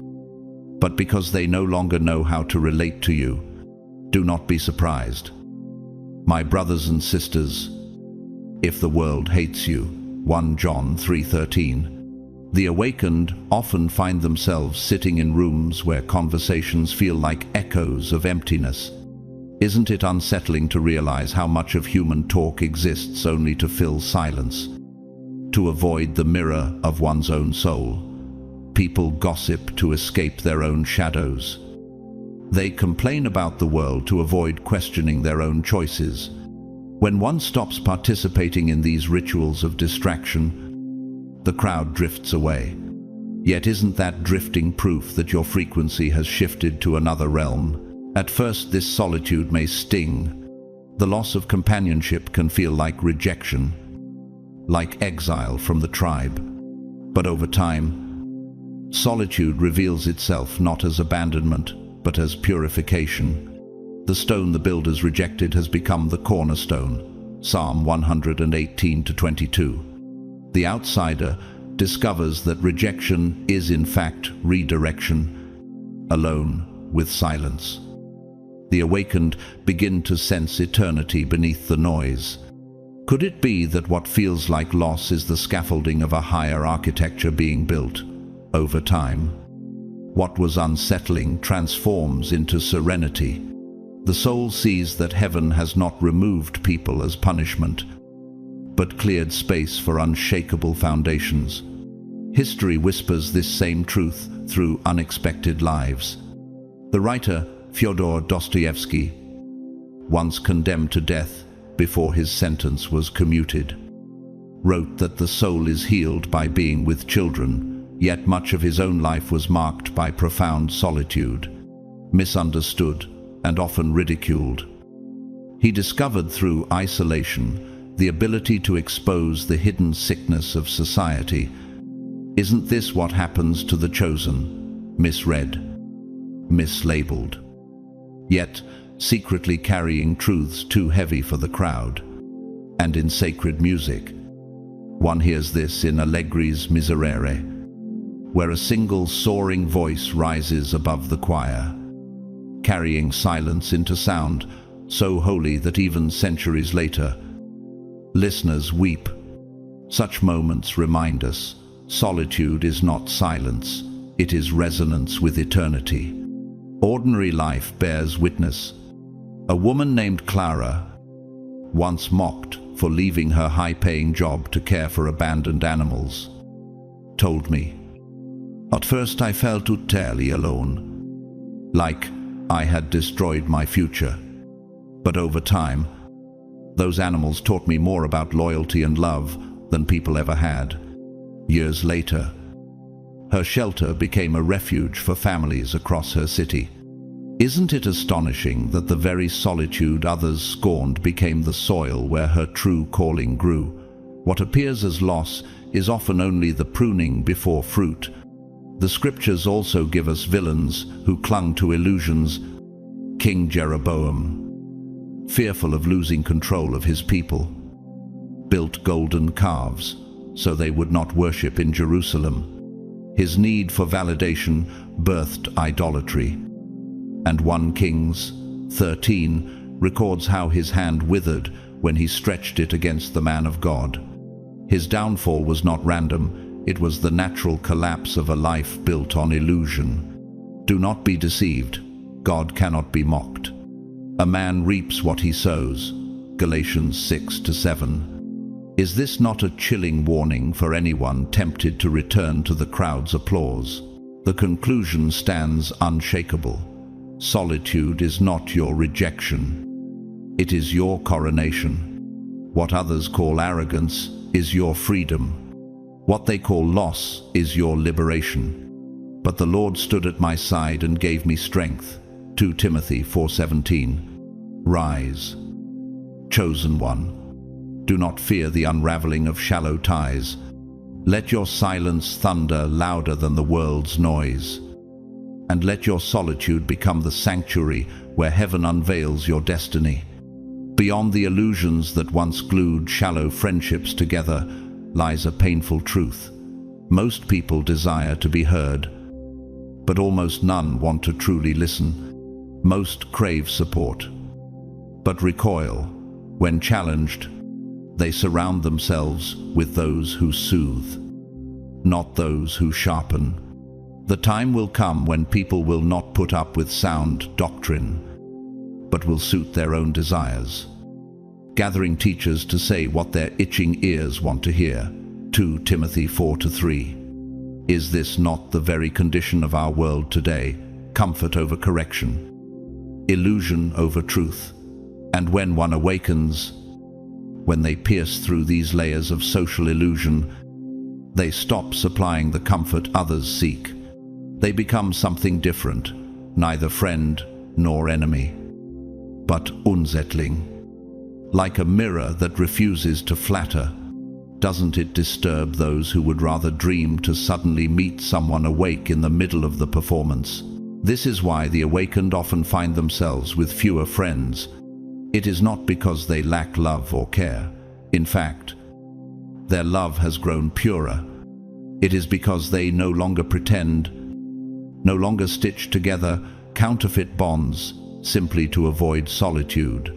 but because they no longer know how to relate to you. Do not be surprised. My brothers and sisters, if the world hates you, 1 John 3:13, the awakened often find themselves sitting in rooms where conversations feel like echoes of emptiness. Isn't it unsettling to realize how much of human talk exists only to fill silence, to avoid the mirror of one's own soul? People gossip to escape their own shadows. They complain about the world to avoid questioning their own choices. When one stops participating in these rituals of distraction, the crowd drifts away. Yet isn't that drifting proof that your frequency has shifted to another realm? At first, this solitude may sting. The loss of companionship can feel like rejection, like exile from the tribe. But over time, solitude reveals itself not as abandonment, but as purification. The stone the builders rejected has become the cornerstone. Psalm 118:22. The outsider discovers that rejection is in fact redirection, alone with silence. The awakened begin to sense eternity beneath the noise. Could it be that what feels like loss is the scaffolding of a higher architecture being built? Over time, what was unsettling transforms into serenity. The soul sees that heaven has not removed people as punishment, but cleared space for unshakable foundations. History whispers this same truth through unexpected lives. The writer Fyodor Dostoevsky, once condemned to death before his sentence was commuted, wrote that the soul is healed by being with children, yet much of his own life was marked by profound solitude, misunderstood and often ridiculed. He discovered through isolation the ability to expose the hidden sickness of society. Isn't this what happens to the chosen? Misread, mislabeled, yet secretly carrying truths too heavy for the crowd. And in sacred music, one hears this in Allegri's Miserere, where a single soaring voice rises above the choir, carrying silence into sound so holy that even centuries later, listeners weep. Such moments remind us, solitude is not silence, it is resonance with eternity. Ordinary life bears witness. A woman named Clara, once mocked for leaving her high-paying job to care for abandoned animals, told me, "At first I felt utterly alone, like I had destroyed my future. But over time, those animals taught me more about loyalty and love than people ever had." Years later, her shelter became a refuge for families across her city. Isn't it astonishing that the very solitude others scorned became the soil where her true calling grew? What appears as loss is often only the pruning before fruit. The scriptures also give us villains who clung to illusions. King Jeroboam, fearful of losing control of his people, built golden calves so they would not worship in Jerusalem. His need for validation birthed idolatry. And 1 Kings 13 records how his hand withered when he stretched it against the man of God. His downfall was not random, It was the natural collapse of a life built on illusion. Do not be deceived. God cannot be mocked. A man reaps what he sows. Galatians 6-7. Is this not a chilling warning for anyone tempted to return to the crowd's applause? The conclusion stands unshakable. Solitude is not your rejection. It is your coronation. What others call arrogance is your freedom. What they call loss is your liberation. But the Lord stood at my side and gave me strength. 2 Timothy 4:17. Rise. Chosen one. Do not fear the unraveling of shallow ties. Let your silence thunder louder than the world's noise. And let your solitude become the sanctuary where heaven unveils your destiny. Beyond the illusions that once glued shallow friendships together lies a painful truth. Most people desire to be heard, but almost none want to truly listen. Most crave support, but recoil. When challenged, they surround themselves with those who soothe, not those who sharpen. The time will come when people will not put up with sound doctrine, but will suit their own desires, gathering teachers to say what their itching ears want to hear. 2 Timothy 4:3. Is this not the very condition of our world today? Comfort over correction, illusion over truth. And when one awakens, when they pierce through these layers of social illusion, they stop supplying the comfort others seek. They become something different, neither friend nor enemy, but unsettling. Like a mirror that refuses to flatter, doesn't it disturb those who would rather dream to suddenly meet someone awake in the middle of the performance? This is why the awakened often find themselves with fewer friends. It is not because they lack love or care. In fact, their love has grown purer. It is because they no longer pretend, no longer stitch together counterfeit bonds simply to avoid solitude.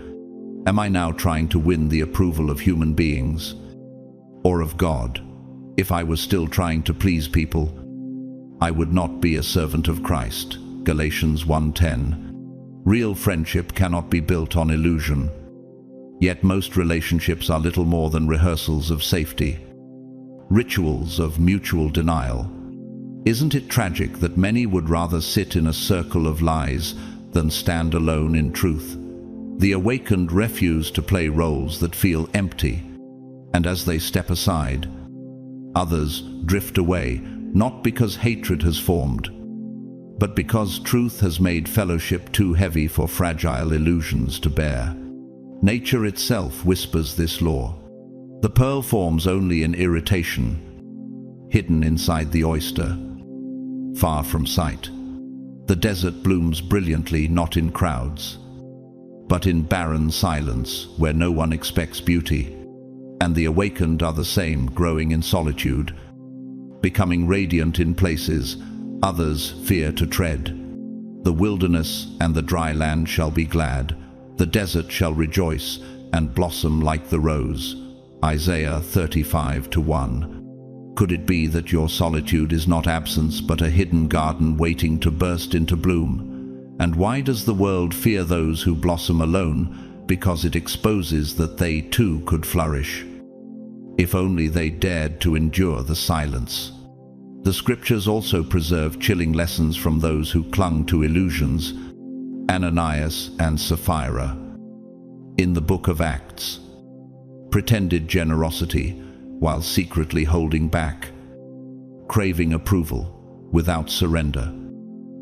Am I now trying to win the approval of human beings or of God? If I was still trying to please people, I would not be a servant of Christ. Galatians 1:10. Real friendship cannot be built on illusion. Yet most relationships are little more than rehearsals of safety, rituals of mutual denial. Isn't it tragic that many would rather sit in a circle of lies than stand alone in truth? The awakened refuse to play roles that feel empty, and as they step aside, others drift away, not because hatred has formed, but because truth has made fellowship too heavy for fragile illusions to bear. Nature itself whispers this law. The pearl forms only in irritation, hidden inside the oyster, far from sight. The desert blooms brilliantly, not in crowds, but in barren silence where no one expects beauty. And the awakened are the same, growing in solitude, becoming radiant in places others fear to tread. The wilderness and the dry land shall be glad. The desert shall rejoice and blossom like the rose. Isaiah 35:1. Could it be that your solitude is not absence but a hidden garden waiting to burst into bloom? And why does the world fear those who blossom alone? Because it exposes that they too could flourish, if only they dared to endure the silence. The scriptures also preserve chilling lessons from those who clung to illusions. Ananias and Sapphira. In the book of Acts, pretended generosity while secretly holding back, craving approval without surrender.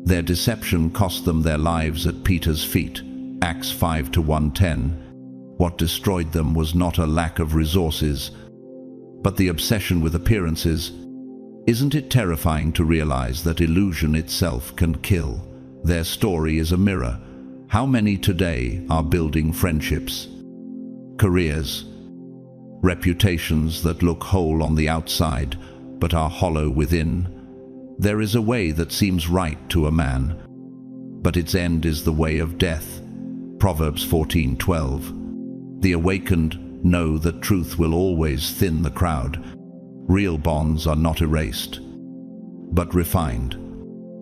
Their deception cost them their lives at Peter's feet. Acts 5:1-10. What destroyed them was not a lack of resources, but the obsession with appearances. Isn't it terrifying to realize that illusion itself can kill? Their story is a mirror. How many today are building friendships, careers, reputations that look whole on the outside but are hollow within? There is a way that seems right to a man, but its end is the way of death. Proverbs 14:12. The awakened know that truth will always thin the crowd, Real bonds are not erased, but refined.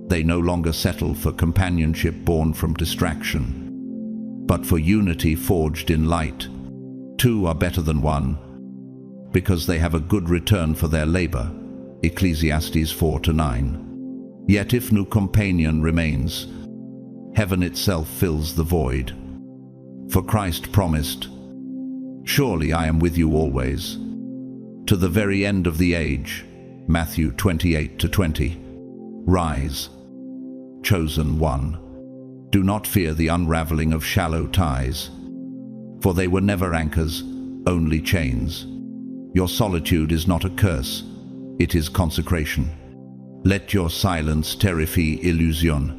They no longer settle for companionship born from distraction, but for unity forged in light. Two are better than one, because they have a good return for their labor. Ecclesiastes 4-9. Yet if no companion remains, heaven itself fills the void. For Christ promised, "Surely I am with you always, to the very end of the age." Matthew 28-20. Rise, chosen one. Do not fear the unraveling of shallow ties, for they were never anchors, only chains. Your solitude is not a curse, it is consecration. Let your silence terrify illusion,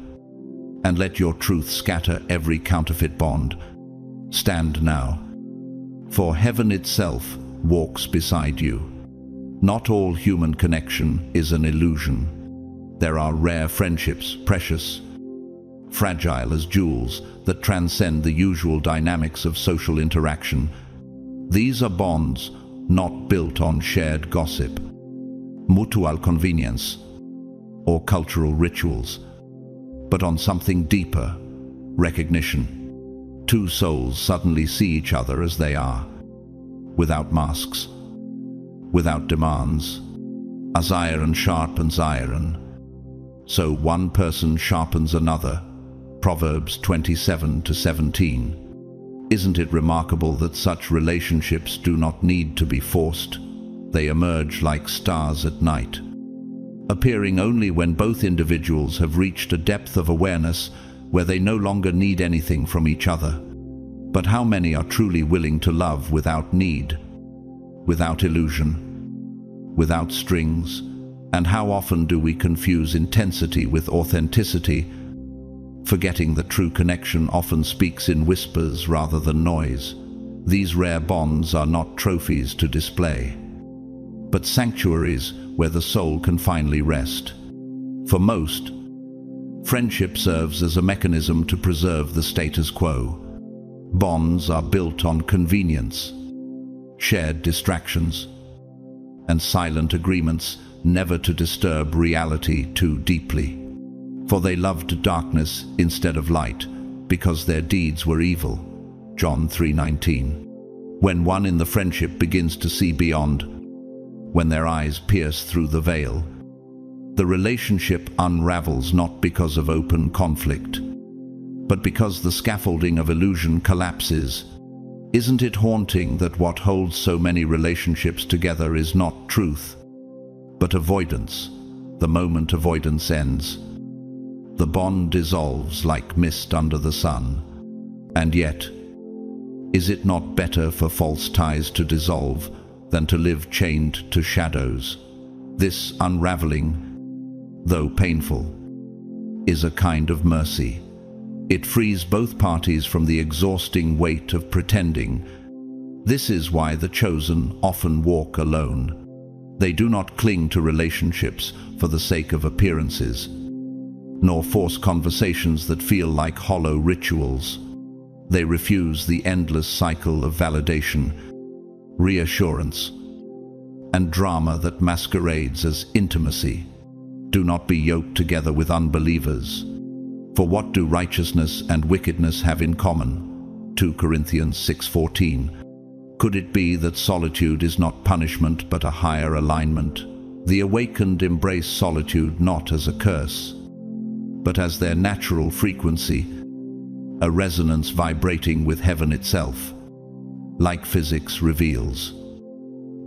and let your truth scatter every counterfeit bond. Stand now, for heaven itself walks beside you. Not all human connection is an illusion. There are rare friendships, precious, fragile as jewels, that transcend the usual dynamics of social interaction. These are bonds not built on shared gossip, mutual convenience, or cultural rituals, but on something deeper, recognition. Two souls suddenly see each other as they are, without masks, without demands. As iron sharpens iron, so one person sharpens another. Proverbs 27-17. Isn't it remarkable that such relationships do not need to be forced? They emerge like stars at night, appearing only when both individuals have reached a depth of awareness where they no longer need anything from each other. But how many are truly willing to love without need, without illusion, without strings? And how often do we confuse intensity with authenticity, forgetting that true connection often speaks in whispers rather than noise? These rare bonds are not trophies to display, but sanctuaries where the soul can finally rest. For most, friendship serves as a mechanism to preserve the status quo. Bonds are built on convenience, shared distractions, and silent agreements never to disturb reality too deeply. For they loved darkness instead of light, because their deeds were evil. John 3:19. When one in the friendship begins to see beyond, when their eyes pierce through the veil, the relationship unravels not because of open conflict, but because the scaffolding of illusion collapses. Isn't it haunting that what holds so many relationships together is not truth, but avoidance? The moment avoidance ends, the bond dissolves like mist under the sun. And yet, is it not better for false ties to dissolve than to live chained to shadows? This unraveling, though painful, is a kind of mercy. It frees both parties from the exhausting weight of pretending. This is why the chosen often walk alone. They do not cling to relationships for the sake of appearances, nor force conversations that feel like hollow rituals. They refuse the endless cycle of validation, reassurance, and drama that masquerades as intimacy. Do not be yoked together with unbelievers. For what do righteousness and wickedness have in common? 2 Corinthians 6:14. Could it be that solitude is not punishment but a higher alignment? The awakened embrace solitude not as a curse, but as their natural frequency, a resonance vibrating with heaven itself. Like physics reveals,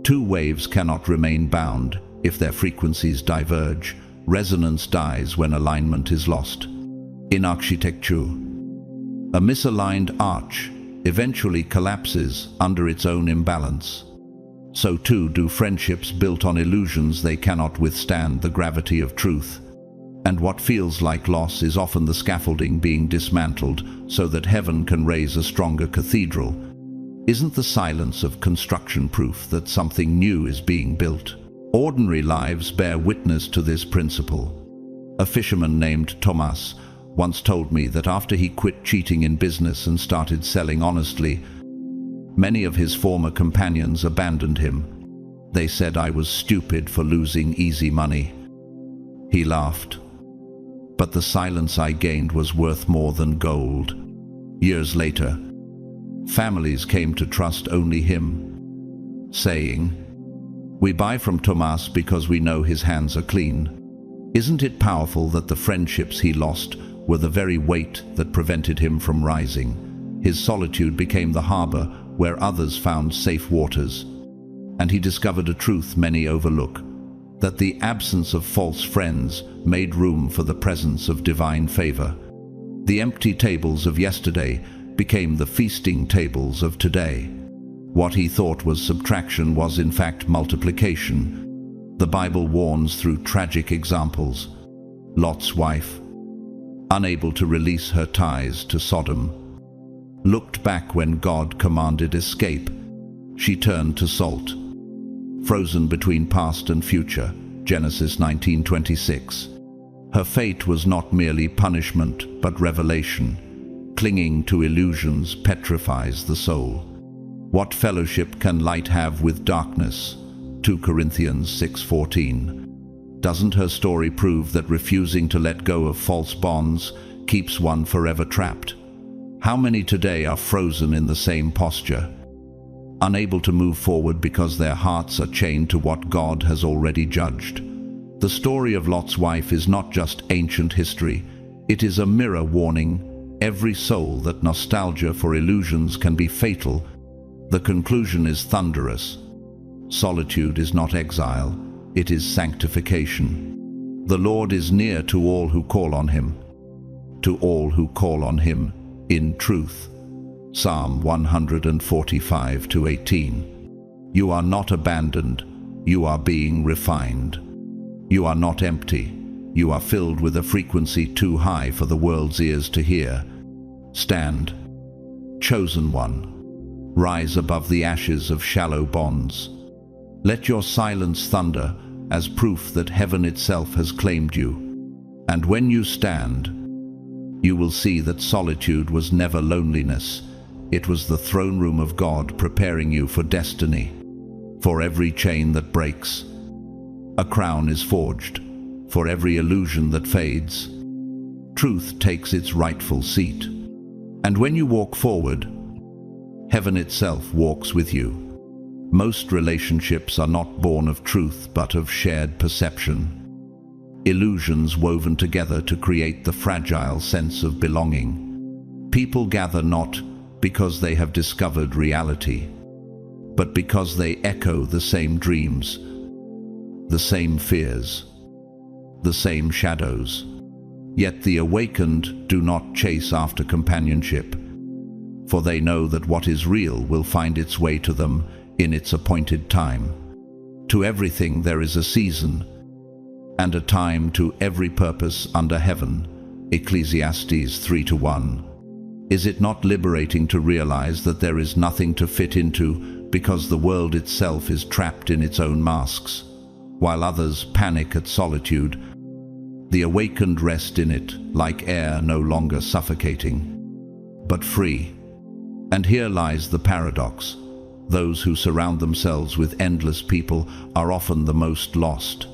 two waves cannot remain bound if their frequencies diverge. Resonance dies when alignment is lost. In architecture, a misaligned arch eventually collapses under its own imbalance. So too do friendships built on illusions. They cannot withstand the gravity of truth. And what feels like loss is often the scaffolding being dismantled so that heaven can raise a stronger cathedral. Isn't the silence of construction proof that something new is being built? Ordinary lives bear witness to this principle. A fisherman named Thomas once told me that after he quit cheating in business and started selling honestly, many of his former companions abandoned him. They said I was stupid for losing easy money. He laughed. But the silence I gained was worth more than gold. Years later, families came to trust only him, saying, "We buy from Tomas because we know his hands are clean." Isn't it powerful that the friendships he lost were the very weight that prevented him from rising? His solitude became the harbor where others found safe waters. And he discovered a truth many overlook, that the absence of false friends made room for the presence of divine favor. The empty tables of yesterday became the feasting tables of today. What he thought was subtraction was in fact multiplication. The Bible warns through tragic examples. Lot's wife, unable to release her ties to Sodom, looked back when God commanded escape. She turned to salt, frozen between past and future. Genesis 19:26. Her fate was not merely punishment, but revelation. Clinging to illusions petrifies the soul. What fellowship can light have with darkness? 2 Corinthians 6:14. Doesn't her story prove that refusing to let go of false bonds keeps one forever trapped? How many today are frozen in the same posture, unable to move forward because their hearts are chained to what God has already judged? The story of Lot's wife is not just ancient history, it is a mirror warning every soul that nostalgia for illusions can be fatal. The conclusion is thunderous. Solitude is not exile, it is sanctification. The Lord is near to all who call on him, to all who call on him in truth. Psalm 145:18. You are not abandoned, you are being refined. You are not empty, you are filled with a frequency too high for the world's ears to hear. Stand, chosen one, rise above the ashes of shallow bonds. Let your silence thunder as proof that heaven itself has claimed you. And when you stand, you will see that solitude was never loneliness. It was the throne room of God preparing you for destiny. For every chain that breaks, a crown is forged. For every illusion that fades, truth takes its rightful seat. And when you walk forward, heaven itself walks with you. Most relationships are not born of truth, but of shared perception. Illusions woven together to create the fragile sense of belonging. People gather not because they have discovered reality, but because they echo the same dreams, the same fears, the same shadows. Yet the awakened do not chase after companionship, for they know that what is real will find its way to them in its appointed time. To everything there is a season, and a time to every purpose under heaven. Ecclesiastes 3:1. Is it not liberating to realize that there is nothing to fit into because the world itself is trapped in its own masks? While others panic at solitude, the awakened rest in it, like air no longer suffocating, but free. And here lies the paradox. Those who surround themselves with endless people are often the most lost,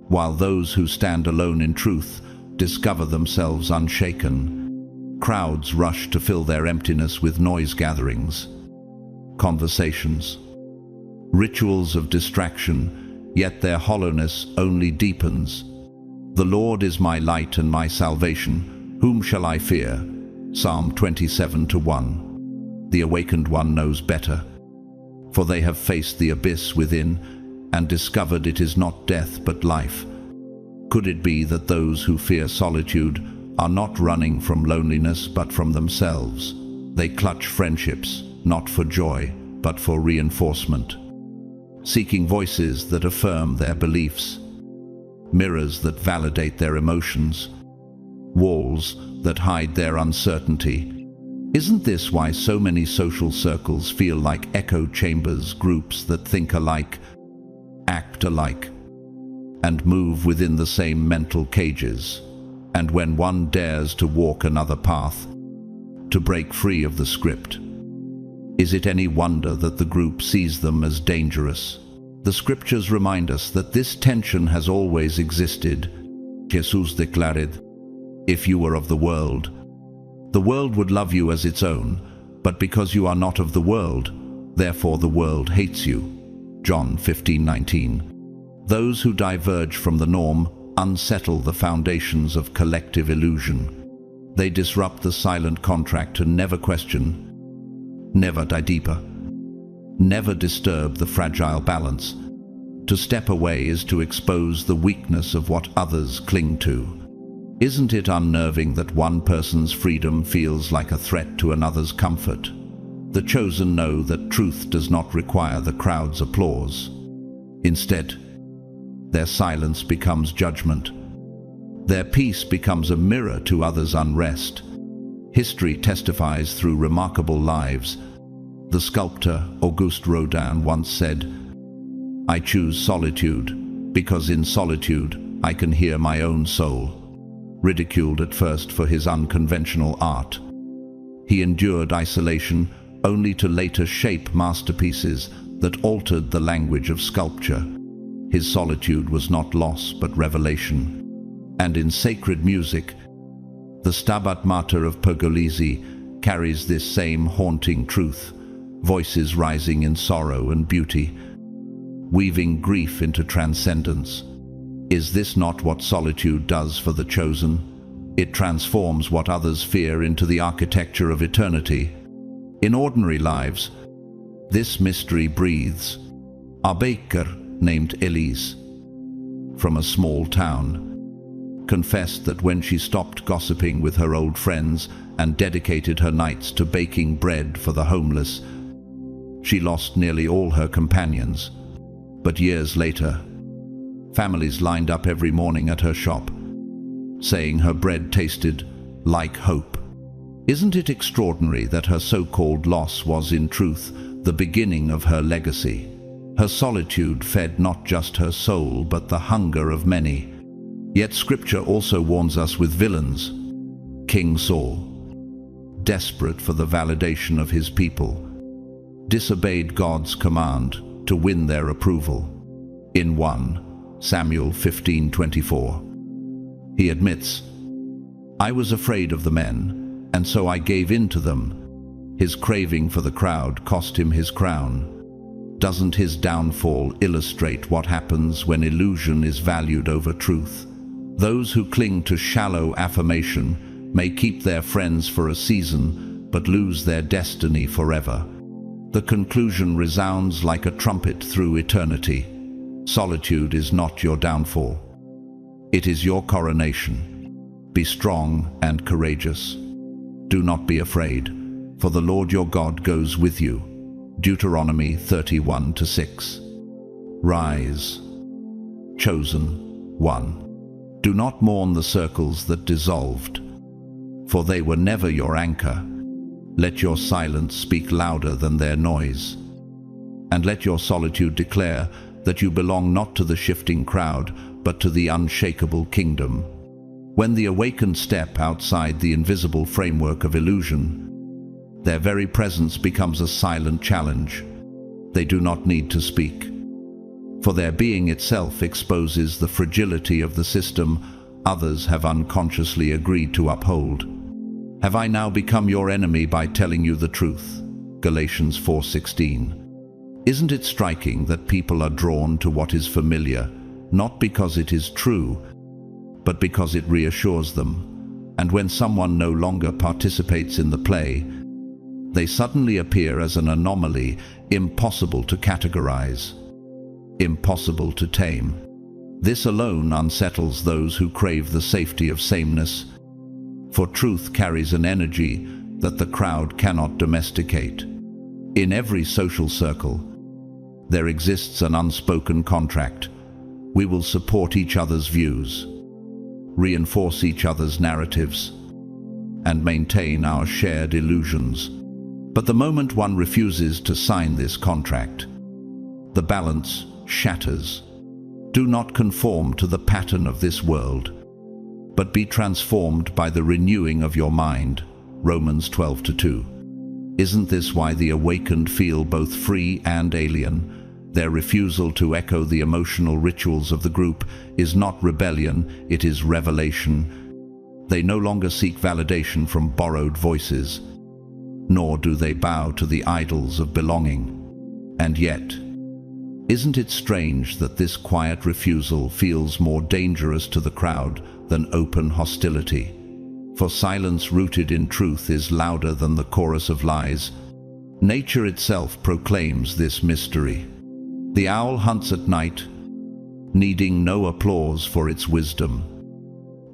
while those who stand alone in truth discover themselves unshaken. Crowds rush to fill their emptiness with noise gatherings, conversations, rituals of distraction, yet their hollowness only deepens. The Lord is my light and my salvation. Whom shall I fear? Psalm 27:1. The awakened one knows better, for they have faced the abyss within and discovered it is not death but life. Could it be that those who fear solitude are not running from loneliness but from themselves? They clutch friendships, not for joy, but for reinforcement, seeking voices that affirm their beliefs, mirrors that validate their emotions, walls that hide their uncertainty. Isn't this why so many social circles feel like echo chambers, groups that think alike, act alike, and move within the same mental cages? And when one dares to walk another path, to break free of the script, is it any wonder that the group sees them as dangerous? The scriptures remind us that this tension has always existed. Jesus declared, "If you were of the world would love you as its own, but because you are not of the world, therefore the world hates you." John 15:19. Those who diverge from the norm unsettle the foundations of collective illusion. They disrupt the silent contract to never question, never dive deeper, never disturb the fragile balance. To step away is to expose the weakness of what others cling to. Isn't it unnerving that one person's freedom feels like a threat to another's comfort? The chosen know that truth does not require the crowd's applause. Instead, their silence becomes judgment. Their peace becomes a mirror to others' unrest. History testifies through remarkable lives. The sculptor Auguste Rodin once said, "I choose solitude because in solitude I can hear my own soul." Ridiculed at first for his unconventional art, he endured isolation only to later shape masterpieces that altered the language of sculpture. His solitude was not loss but revelation. And in sacred music, the Stabat Mater of Pergolesi carries this same haunting truth, voices rising in sorrow and beauty, weaving grief into transcendence. Is this not what solitude does for the chosen? It transforms what others fear into the architecture of eternity. In ordinary lives, this mystery breathes. A baker named Elise, from a small town, confessed that when she stopped gossiping with her old friends and dedicated her nights to baking bread for the homeless, she lost nearly all her companions. But years later, families lined up every morning at her shop, saying her bread tasted like hope. Isn't it extraordinary that her so-called loss was in truth the beginning of her legacy? Her solitude fed not just her soul, but the hunger of many. Yet Scripture also warns us with villains. King Saul, desperate for the validation of his people, disobeyed God's command to win their approval. In 1 Samuel 15:24, he admits, "I was afraid of the men, and so I gave in to them." His craving for the crowd cost him his crown. Doesn't his downfall illustrate what happens when illusion is valued over truth? Those who cling to shallow affirmation may keep their friends for a season, but lose their destiny forever. The conclusion resounds like a trumpet through eternity. Solitude is not your downfall. It is your coronation. Be strong and courageous. Do not be afraid, for the Lord your God goes with you. Deuteronomy 31:6. Rise. Chosen one. Do not mourn the circles that dissolved, for they were never your anchor. Let your silence speak louder than their noise. And let your solitude declare that you belong not to the shifting crowd, but to the unshakable kingdom. When the awakened step outside the invisible framework of illusion, their very presence becomes a silent challenge. They do not need to speak, for their being itself exposes the fragility of the system others have unconsciously agreed to uphold. Have I now become your enemy by telling you the truth? Galatians 4:16. Isn't it striking that people are drawn to what is familiar, not because it is true, but because it reassures them? And when someone no longer participates in the play, they suddenly appear as an anomaly, impossible to categorize, impossible to tame. This alone unsettles those who crave the safety of sameness, for truth carries an energy that the crowd cannot domesticate. In every social circle, there exists an unspoken contract. We will support each other's views, reinforce each other's narratives, and maintain our shared illusions. But the moment one refuses to sign this contract, the balance shatters. Do not conform to the pattern of this world, but be transformed by the renewing of your mind. Romans 12:2. Isn't this why the awakened feel both free and alien? Their refusal to echo the emotional rituals of the group is not rebellion, it is revelation. They no longer seek validation from borrowed voices, nor do they bow to the idols of belonging. And yet, isn't it strange that this quiet refusal feels more dangerous to the crowd than open hostility? For silence rooted in truth is louder than the chorus of lies. Nature itself proclaims this mystery. The owl hunts at night, needing no applause for its wisdom.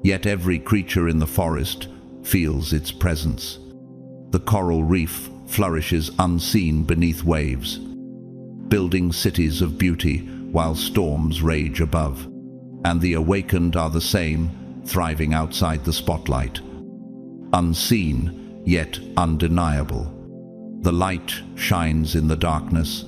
Yet every creature in the forest feels its presence. The coral reef flourishes unseen beneath waves, building cities of beauty while storms rage above. And the awakened are the same, thriving outside the spotlight. Unseen, yet undeniable. The light shines in the darkness,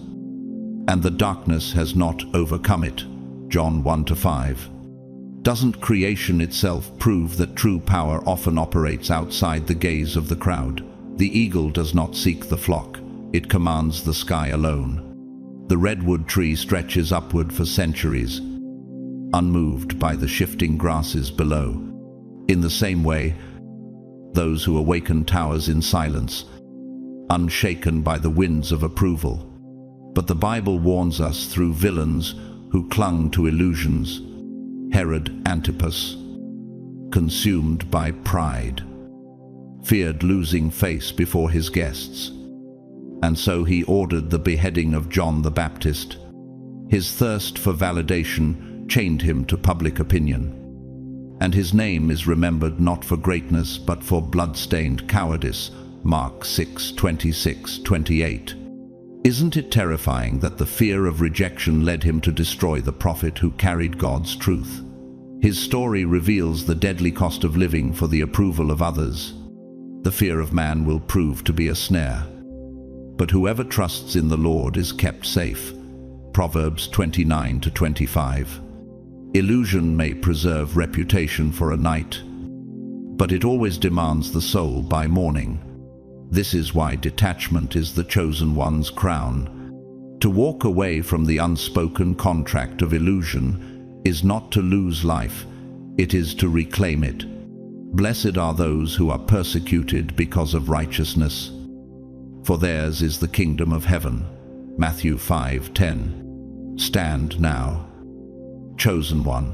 and the darkness has not overcome it. John 1-5. Doesn't creation itself prove that true power often operates outside the gaze of the crowd? The eagle does not seek the flock, it commands the sky alone. The redwood tree stretches upward for centuries, unmoved by the shifting grasses below. In the same way, those who awaken towers in silence, unshaken by the winds of approval. But the Bible warns us through villains who clung to illusions. Herod Antipas, consumed by pride, feared losing face before his guests, and so he ordered the beheading of John the Baptist. His thirst for validation chained him to public opinion, and his name is remembered not for greatness but for blood-stained cowardice. Mark 6:26-28. Isn't it terrifying that the fear of rejection led him to destroy the prophet who carried God's truth? His story reveals the deadly cost of living for the approval of others. The fear of man will prove to be a snare, but whoever trusts in the Lord is kept safe. Proverbs 29-25. Illusion may preserve reputation for a night, but it always demands the soul by morning. This is why detachment is the chosen one's crown. To walk away from the unspoken contract of illusion is not to lose life, it is to reclaim it. Blessed are those who are persecuted because of righteousness, for theirs is the kingdom of heaven. Matthew 5:10. Stand now. Chosen one,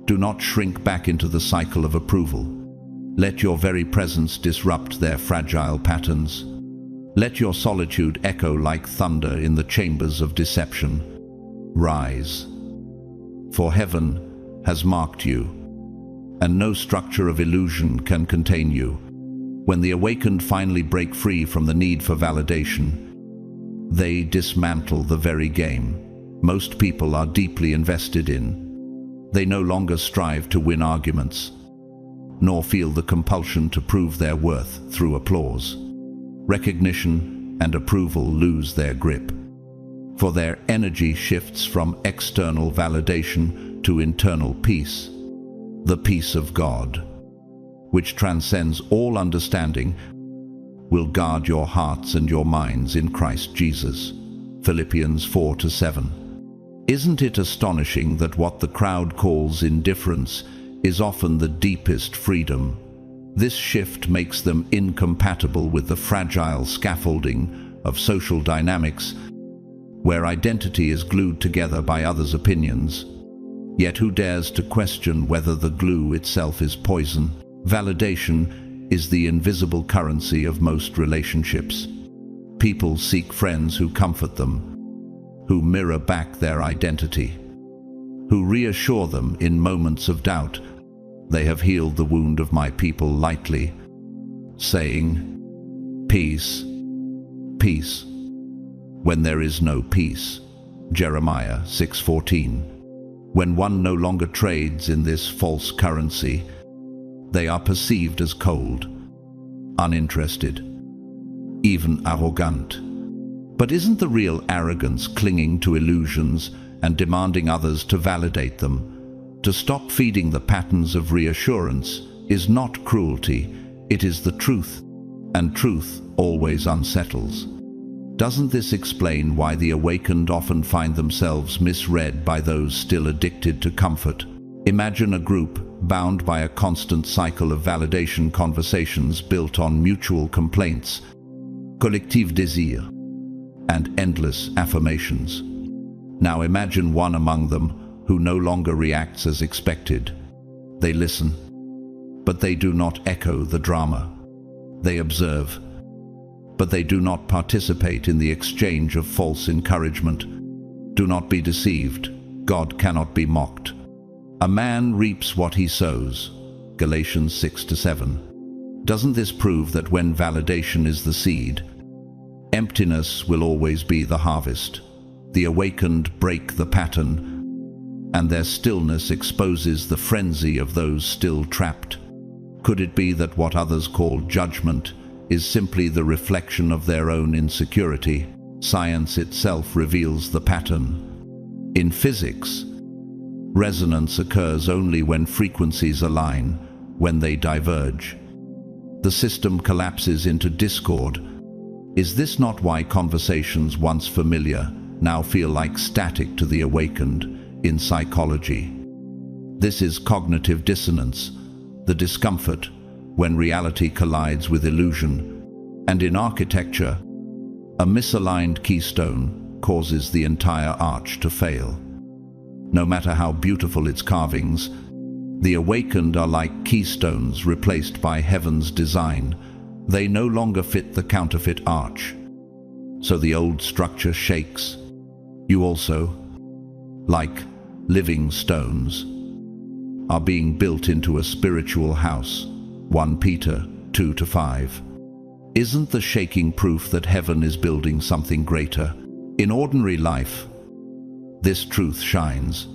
do not shrink back into the cycle of approval. Let your very presence disrupt their fragile patterns. Let your solitude echo like thunder in the chambers of deception. Rise, for heaven has marked you, and no structure of illusion can contain you. When the awakened finally break free from the need for validation, they dismantle the very game most people are deeply invested in. They no longer strive to win arguments, nor feel the compulsion to prove their worth through applause. Recognition and approval lose their grip, for their energy shifts from external validation to internal peace. The peace of God, which transcends all understanding, will guard your hearts and your minds in Christ Jesus. Philippians 4-7. Isn't it astonishing that what the crowd calls indifference is often the deepest freedom? This shift makes them incompatible with the fragile scaffolding of social dynamics, where identity is glued together by others' opinions. Yet who dares to question whether the glue itself is poison? Validation is the invisible currency of most relationships. People seek friends who comfort them, who mirror back their identity, who reassure them in moments of doubt. They have healed the wound of my people lightly, saying, "Peace, peace," when there is no peace. Jeremiah 6:14. When one no longer trades in this false currency, they are perceived as cold, uninterested, even arrogant. But isn't the real arrogance clinging to illusions and demanding others to validate them? To stop feeding the patterns of reassurance is not cruelty, it is the truth, and truth always unsettles. Doesn't this explain why the awakened often find themselves misread by those still addicted to comfort? Imagine a group bound by a constant cycle of validation conversations built on mutual complaints, collective désir, and endless affirmations. Now imagine one among them who no longer reacts as expected. They listen, but they do not echo the drama. They observe, but they do not participate in the exchange of false encouragement. Do not be deceived. God cannot be mocked. A man reaps what he sows. Galatians 6-7. Doesn't this prove that when validation is the seed, emptiness will always be the harvest? The awakened break the pattern, and their stillness exposes the frenzy of those still trapped. Could it be that what others call judgment is simply the reflection of their own insecurity? Science itself reveals the pattern. In physics, resonance occurs only when frequencies align. When they diverge, the system collapses into discord. Is this not why conversations once familiar now feel like static to the awakened? In psychology, this is cognitive dissonance, the discomfort when reality collides with illusion. And in architecture, a misaligned keystone causes the entire arch to fail. No matter how beautiful its carvings, the awakened are like keystones replaced by heaven's design. They no longer fit the counterfeit arch. So the old structure shakes. You also, like living stones, are being built into a spiritual house. 1 Peter 2-5. Isn't the shaking proof that heaven is building something greater? In ordinary life, this truth shines.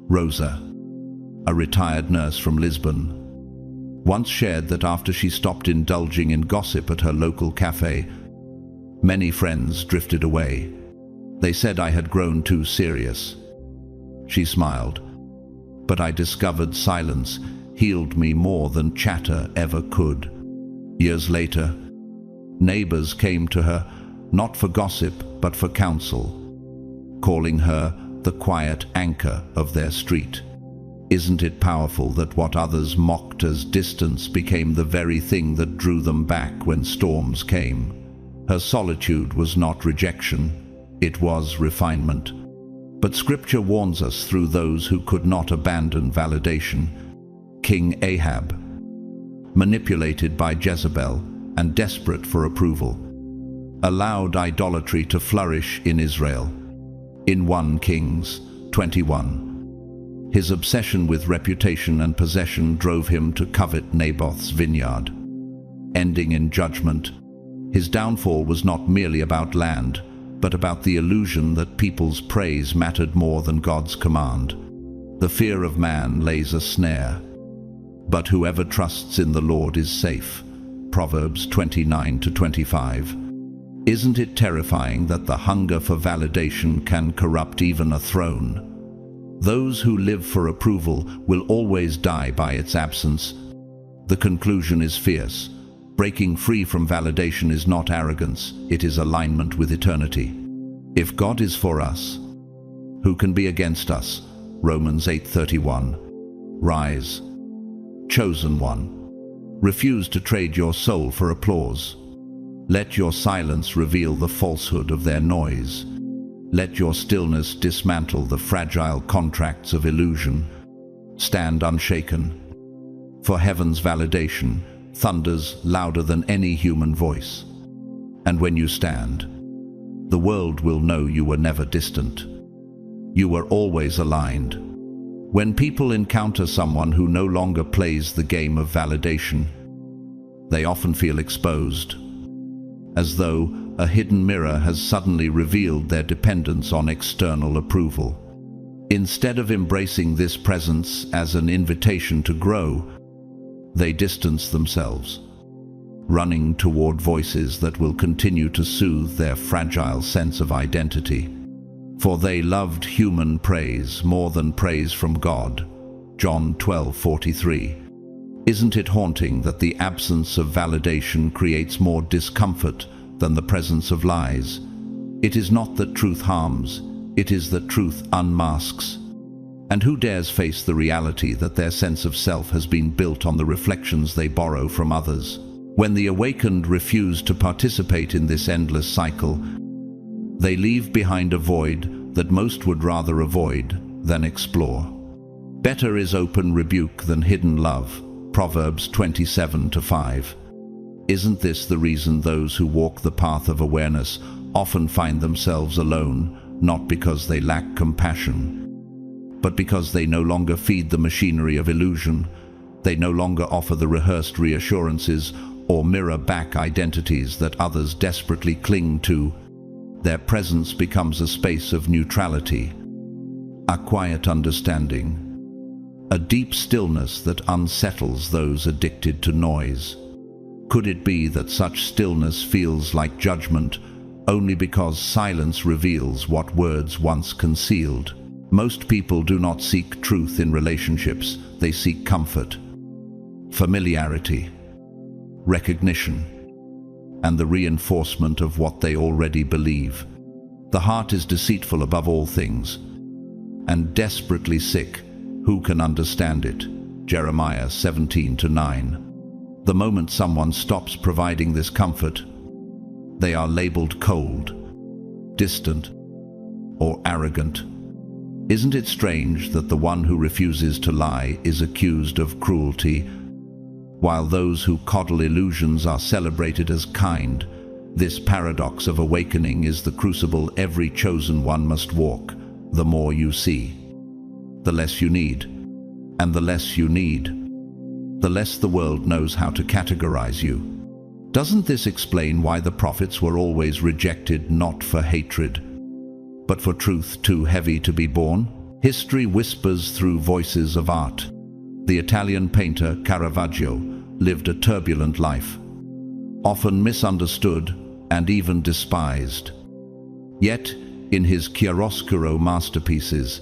Rosa, a retired nurse from Lisbon, once shared that after she stopped indulging in gossip at her local cafe, many friends drifted away. They said I had grown too serious. She smiled, but I discovered silence healed me more than chatter ever could. Years later, neighbors came to her, not for gossip, but for counsel, calling her the quiet anchor of their street. Isn't it powerful that what others mocked as distance became the very thing that drew them back when storms came? Her solitude was not rejection, it was refinement. But Scripture warns us through those who could not abandon validation. King Ahab, manipulated by Jezebel and desperate for approval, allowed idolatry to flourish in Israel. In 1 Kings 21, his obsession with reputation and possession drove him to covet Naboth's vineyard. Ending in judgment, his downfall was not merely about land, but about the illusion that people's praise mattered more than God's command. The fear of man lays a snare, but whoever trusts in the Lord is safe. Proverbs 29-25. Isn't it terrifying that the hunger for validation can corrupt even a throne? Those who live for approval will always die by its absence. The conclusion is fierce. Breaking free from validation is not arrogance, it is alignment with eternity. If God is for us, who can be against us? Romans 8:31. Rise, chosen one. Refuse to trade your soul for applause. Let your silence reveal the falsehood of their noise. Let your stillness dismantle the fragile contracts of illusion. Stand unshaken, for heaven's validation thunders louder than any human voice. And when you stand, the world will know you were never distant. You were always aligned. When people encounter someone who no longer plays the game of validation, they often feel exposed, as though a hidden mirror has suddenly revealed their dependence on external approval. Instead of embracing this presence as an invitation to grow, they distance themselves, running toward voices that will continue to soothe their fragile sense of identity. For they loved human praise more than praise from God. John 12:43. Isn't it haunting that the absence of validation creates more discomfort than the presence of lies? It is not that truth harms, it is that truth unmasks. And who dares face the reality that their sense of self has been built on the reflections they borrow from others? When the awakened refuse to participate in this endless cycle, they leave behind a void that most would rather avoid than explore. Better is open rebuke than hidden love. Proverbs 27:5. Isn't this the reason those who walk the path of awareness often find themselves alone, not because they lack compassion, but because they no longer feed the machinery of illusion? They no longer offer the rehearsed reassurances or mirror back identities that others desperately cling to. Their presence becomes a space of neutrality, a quiet understanding, a deep stillness that unsettles those addicted to noise. Could it be that such stillness feels like judgment only because silence reveals what words once concealed? Most people do not seek truth in relationships, they seek comfort, familiarity, recognition, and the reinforcement of what they already believe. The heart is deceitful above all things, and desperately sick. Who can understand it? Jeremiah 17:9. The moment someone stops providing this comfort, they are labeled cold, distant, or arrogant. Isn't it strange that the one who refuses to lie is accused of cruelty, while those who coddle illusions are celebrated as kind? This paradox of awakening is the crucible every chosen one must walk. The more you see, the less you need, and the less you need, the less the world knows how to categorize you. Doesn't this explain why the prophets were always rejected, not for hatred, but for truth too heavy to be borne? History whispers through voices of art. The Italian painter Caravaggio lived a turbulent life, often misunderstood and even despised. Yet, in his chiaroscuro masterpieces,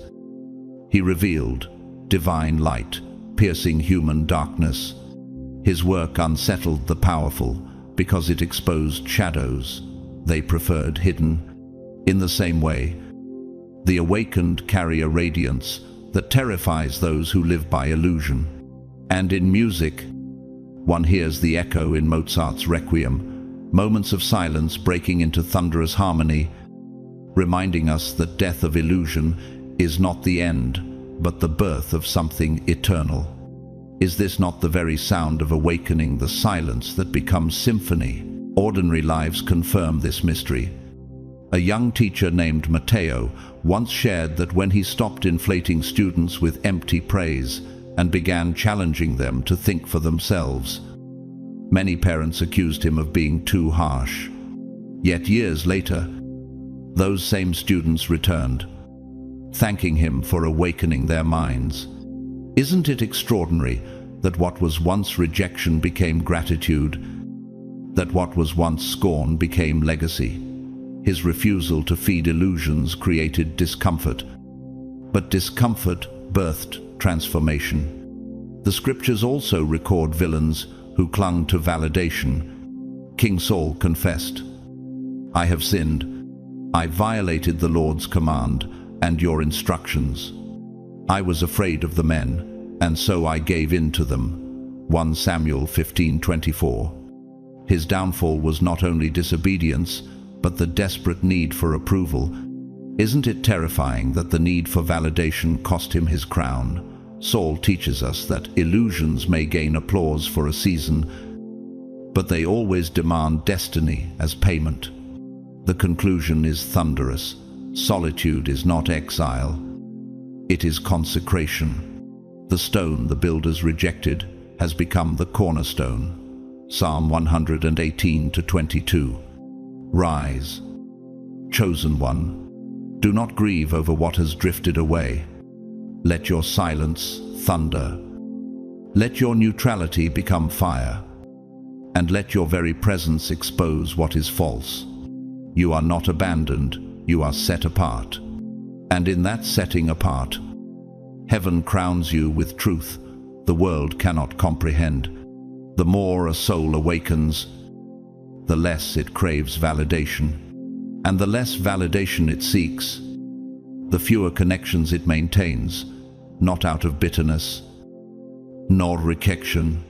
he revealed divine light, piercing human darkness. His work unsettled the powerful because it exposed shadows they preferred hidden. In the same way, the awakened carry a radiance that terrifies those who live by illusion. And in music, one hears the echo in Mozart's Requiem, moments of silence breaking into thunderous harmony, reminding us that death of illusion is not the end, but the birth of something eternal. Is this not the very sound of awakening, the silence that becomes symphony? Ordinary lives confirm this mystery. A young teacher named Matteo once shared that when he stopped inflating students with empty praise and began challenging them to think for themselves, many parents accused him of being too harsh. Yet years later, those same students returned, thanking him for awakening their minds. Isn't it extraordinary that what was once rejection became gratitude, that what was once scorn became legacy? His refusal to feed illusions created discomfort, but discomfort birthed transformation. The scriptures also record villains who clung to validation. King Saul confessed, "I have sinned. I violated the Lord's command and your instructions. I was afraid of the men, and so I gave in to them." 1 Samuel 15:24. His downfall was not only disobedience, but the desperate need for approval. Isn't it terrifying that the need for validation cost him his crown? Saul teaches us that illusions may gain applause for a season, but they always demand destiny as payment. The conclusion is thunderous. Solitude is not exile, it is consecration. The stone the builders rejected has become the cornerstone. Psalm 118:22. Rise, chosen one. Do not grieve over what has drifted away. Let your silence thunder. Let your neutrality become fire. And let your very presence expose what is false. You are not abandoned, you are set apart. And in that setting apart, heaven crowns you with truth the world cannot comprehend. The more a soul awakens, the less it craves validation. And the less validation it seeks, the fewer connections it maintains, not out of bitterness, nor rejection,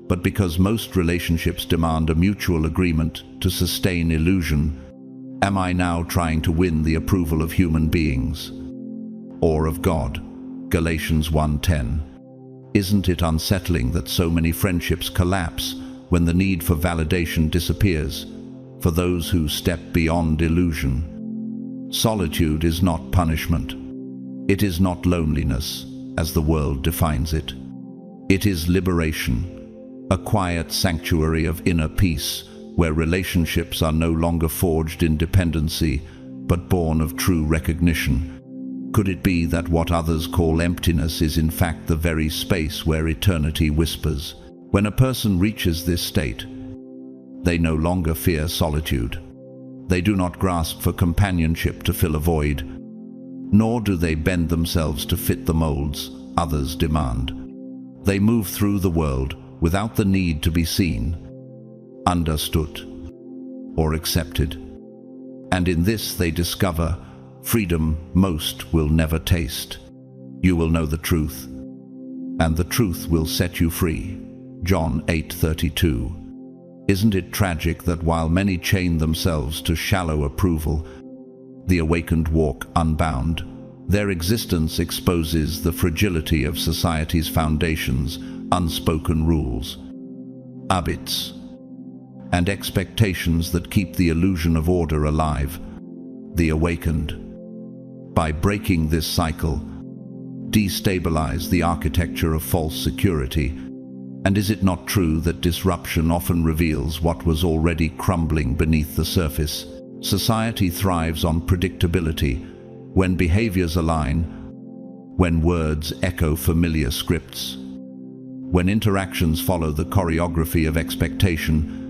but because most relationships demand a mutual agreement to sustain illusion. Am I now trying to win the approval of human beings or of God? Galatians 1:10. Isn't it unsettling that so many friendships collapse when the need for validation disappears for those who step beyond illusion? Solitude is not punishment. It is not loneliness, as the world defines it. It is liberation, a quiet sanctuary of inner peace, where relationships are no longer forged in dependency, but born of true recognition. Could it be that what others call emptiness is in fact the very space where eternity whispers? When a person reaches this state, they no longer fear solitude. They do not grasp for companionship to fill a void, nor do they bend themselves to fit the molds others demand. They move through the world without the need to be seen, understood, or accepted. And in this they discover freedom most will never taste. You will know the truth, and the truth will set you free. John 8:32. Isn't it tragic that while many chain themselves to shallow approval, the awakened walk unbound? Their existence exposes the fragility of society's foundations, unspoken rules, habits, and expectations that keep the illusion of order alive. The awakened, by breaking this cycle, destabilize the architecture of false security. And is it not true that disruption often reveals what was already crumbling beneath the surface? Society thrives on predictability, when behaviors align, when words echo familiar scripts, when interactions follow the choreography of expectation.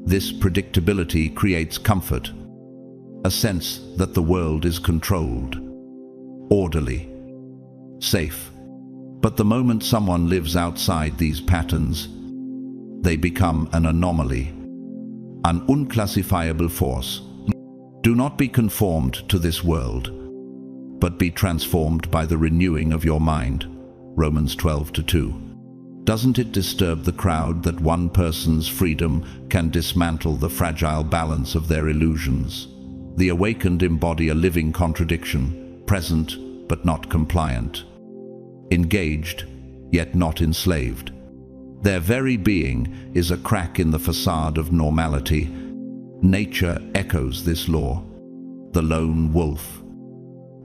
This predictability creates comfort, a sense that the world is controlled, orderly, safe. But the moment someone lives outside these patterns, they become an anomaly, an unclassifiable force. Do not be conformed to this world, but be transformed by the renewing of your mind. Romans 12:2. Doesn't it disturb the crowd that one person's freedom can dismantle the fragile balance of their illusions? The awakened embody a living contradiction, present but not compliant, engaged yet not enslaved. Their very being is a crack in the facade of normality. Nature echoes this law. The lone wolf,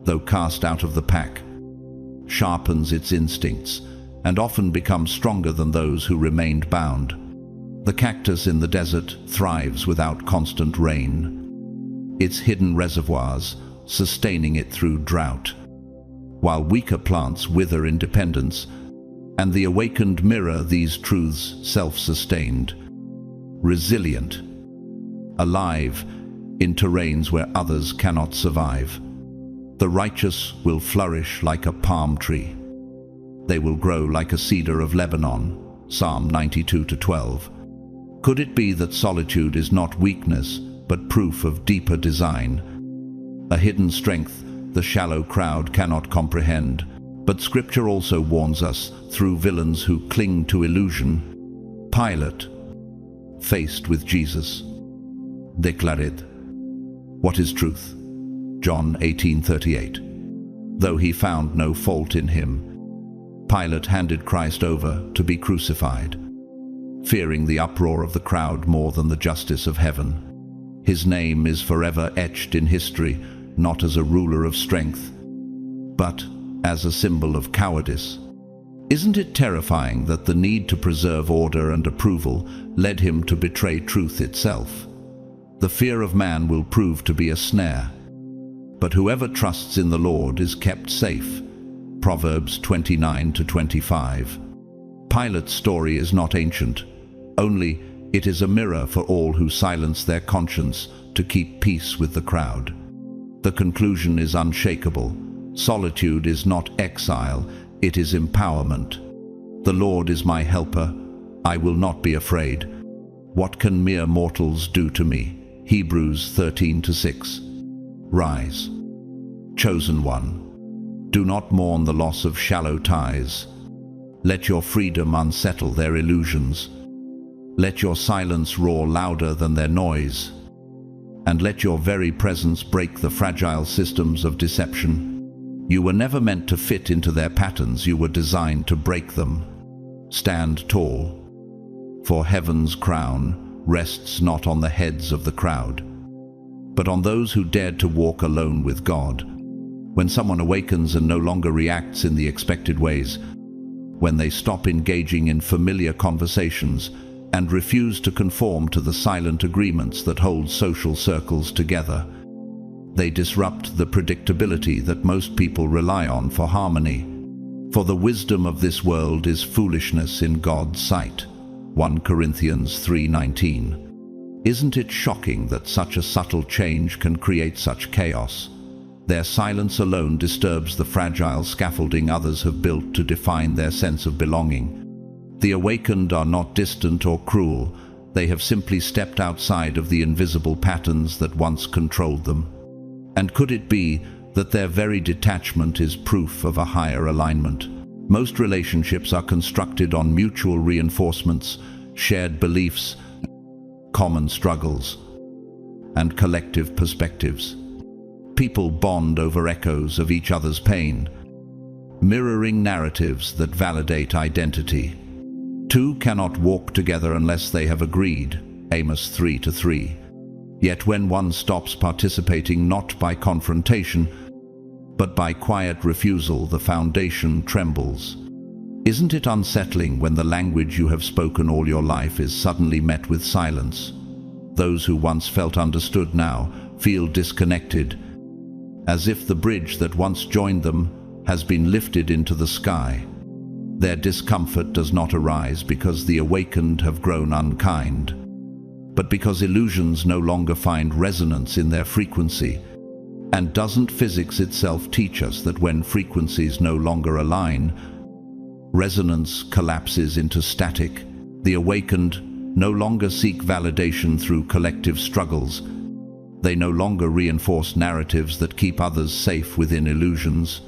though cast out of the pack, sharpens its instincts and often becomes stronger than those who remained bound. The cactus in the desert thrives without constant rain, its hidden reservoirs sustaining it through drought, while weaker plants wither in dependence, and the awakened mirror these truths, self-sustained, resilient, alive in terrains where others cannot survive. The righteous will flourish like a palm tree. They will grow like a cedar of Lebanon. Psalm 92:12. Could it be that solitude is not weakness, but proof of deeper design? A hidden strength the shallow crowd cannot comprehend. But Scripture also warns us through villains who cling to illusion. Pilate, faced with Jesus, declared, "What is truth?" John 18:38. Though he found no fault in him, Pilate handed Christ over to be crucified, fearing the uproar of the crowd more than the justice of heaven. His name is forever etched in history, not as a ruler of strength, but as a symbol of cowardice. Isn't it terrifying that the need to preserve order and approval led him to betray truth itself? The fear of man will prove to be a snare, but whoever trusts in the Lord is kept safe. Proverbs 29:25. Pilate's story is not ancient, only it is a mirror for all who silence their conscience to keep peace with the crowd. The conclusion is unshakable. Solitude is not exile, it is empowerment. The Lord is my helper, I will not be afraid. What can mere mortals do to me? Hebrews 13:6. Rise. Chosen one, do not mourn the loss of shallow ties. Let your freedom unsettle their illusions. Let your silence roar louder than their noise. And let your very presence break the fragile systems of deception. You were never meant to fit into their patterns, you were designed to break them. Stand tall, for heaven's crown rests not on the heads of the crowd, but on those who dared to walk alone with God. When someone awakens and no longer reacts in the expected ways, when they stop engaging in familiar conversations and refuse to conform to the silent agreements that hold social circles together, they disrupt the predictability that most people rely on for harmony. For the wisdom of this world is foolishness in God's sight. 1 Corinthians 3:19. Isn't it shocking that such a subtle change can create such chaos? Their silence alone disturbs the fragile scaffolding others have built to define their sense of belonging. The awakened are not distant or cruel. They have simply stepped outside of the invisible patterns that once controlled them. And could it be that their very detachment is proof of a higher alignment? Most relationships are constructed on mutual reinforcements, shared beliefs, common struggles, and collective perspectives. People bond over echoes of each other's pain, mirroring narratives that validate identity. Two cannot walk together unless they have agreed, Amos 3:3. Yet when one stops participating not by confrontation, but by quiet refusal, the foundation trembles. Isn't it unsettling when the language you have spoken all your life is suddenly met with silence? Those who once felt understood now feel disconnected, as if the bridge that once joined them has been lifted into the sky. Their discomfort does not arise because the awakened have grown unkind, but because illusions no longer find resonance in their frequency. And doesn't physics itself teach us that when frequencies no longer align, resonance collapses into static? The awakened no longer seek validation through collective struggles. They no longer reinforce narratives that keep others safe within illusions.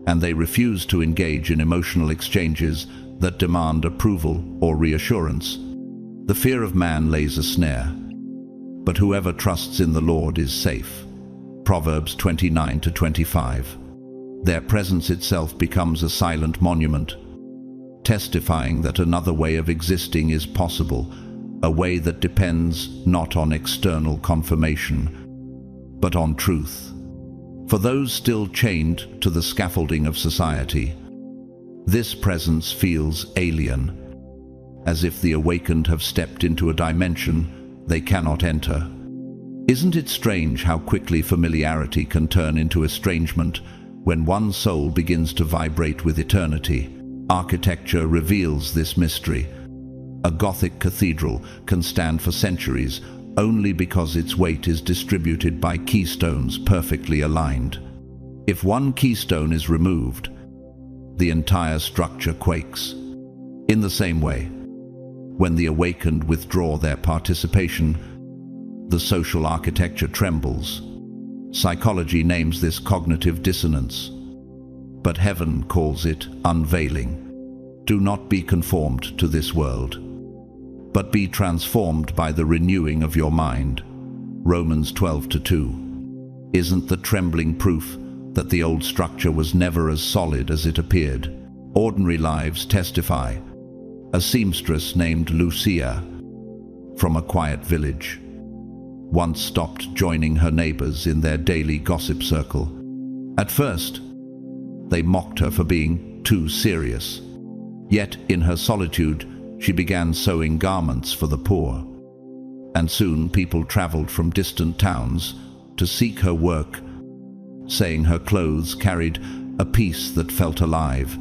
And they refuse to engage in emotional exchanges that demand approval or reassurance. The fear of man lays a snare, but whoever trusts in the Lord is safe. Proverbs 29:25. Their presence itself becomes a silent monument, testifying that another way of existing is possible, a way that depends not on external confirmation, but on truth. For those still chained to the scaffolding of society, this presence feels alien, as if the awakened have stepped into a dimension they cannot enter. Isn't it strange how quickly familiarity can turn into estrangement when one soul begins to vibrate with eternity? Architecture reveals this mystery. A Gothic cathedral can stand for centuries only because its weight is distributed by keystones perfectly aligned. If one keystone is removed, the entire structure quakes. In the same way, when the awakened withdraw their participation, the social architecture trembles. Psychology names this cognitive dissonance, but heaven calls it unveiling. Do not be conformed to this world, but be transformed by the renewing of your mind. Romans 12:2. Isn't the trembling proof that the old structure was never as solid as it appeared? Ordinary lives testify. A seamstress named Lucia, from a quiet village, once stopped joining her neighbors in their daily gossip circle. At first, they mocked her for being too serious. Yet, in her solitude, she began sewing garments for the poor. And soon people traveled from distant towns to seek her work, saying her clothes carried a peace that felt alive.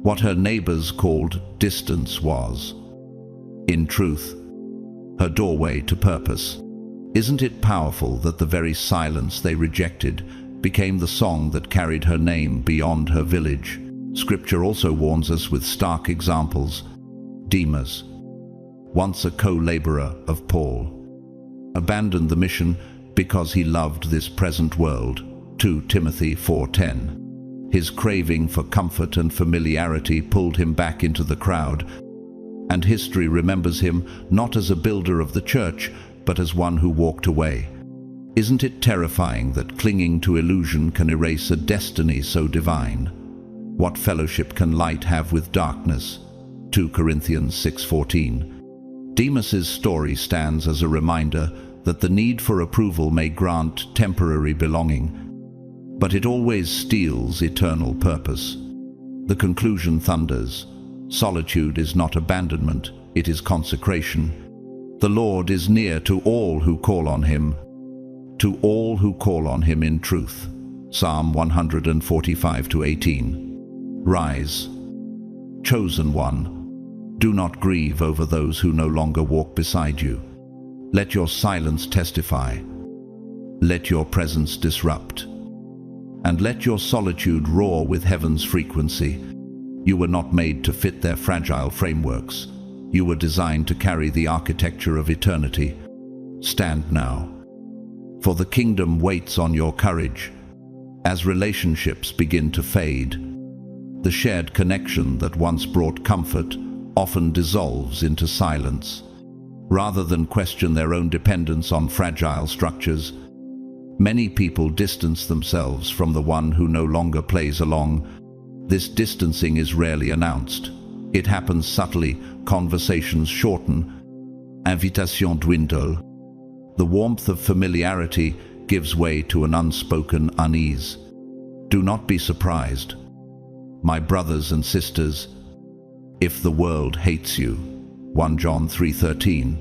What her neighbors called distance was, in truth, her doorway to purpose. Isn't it powerful that the very silence they rejected became the song that carried her name beyond her village? Scripture also warns us with stark examples. Demas, once a co-laborer of Paul, abandoned the mission because he loved this present world. 2 Timothy 4:10. His craving for comfort and familiarity pulled him back into the crowd, and history remembers him not as a builder of the church, but as one who walked away. Isn't it terrifying that clinging to illusion can erase a destiny so divine? What fellowship can light have with darkness? 2 Corinthians 6:14. Demas's story stands as a reminder that the need for approval may grant temporary belonging, but it always steals eternal purpose. The conclusion thunders: solitude is not abandonment, it is consecration. The Lord is near to all who call on him, to all who call on him in truth. Psalm 145:18. Rise, chosen one. Do not grieve over those who no longer walk beside you. Let your silence testify. Let your presence disrupt. And let your solitude roar with heaven's frequency. You were not made to fit their fragile frameworks. You were designed to carry the architecture of eternity. Stand now, for the kingdom waits on your courage. As relationships begin to fade, the shared connection that once brought comfort often dissolves into silence. Rather than question their own dependence on fragile structures, many people distance themselves from the one who no longer plays along. This distancing is rarely announced. It happens subtly. Conversations shorten, invitations dwindle. The warmth of familiarity gives way to an unspoken unease. Do not be surprised, my brothers and sisters, if the world hates you. 1 John 3:13.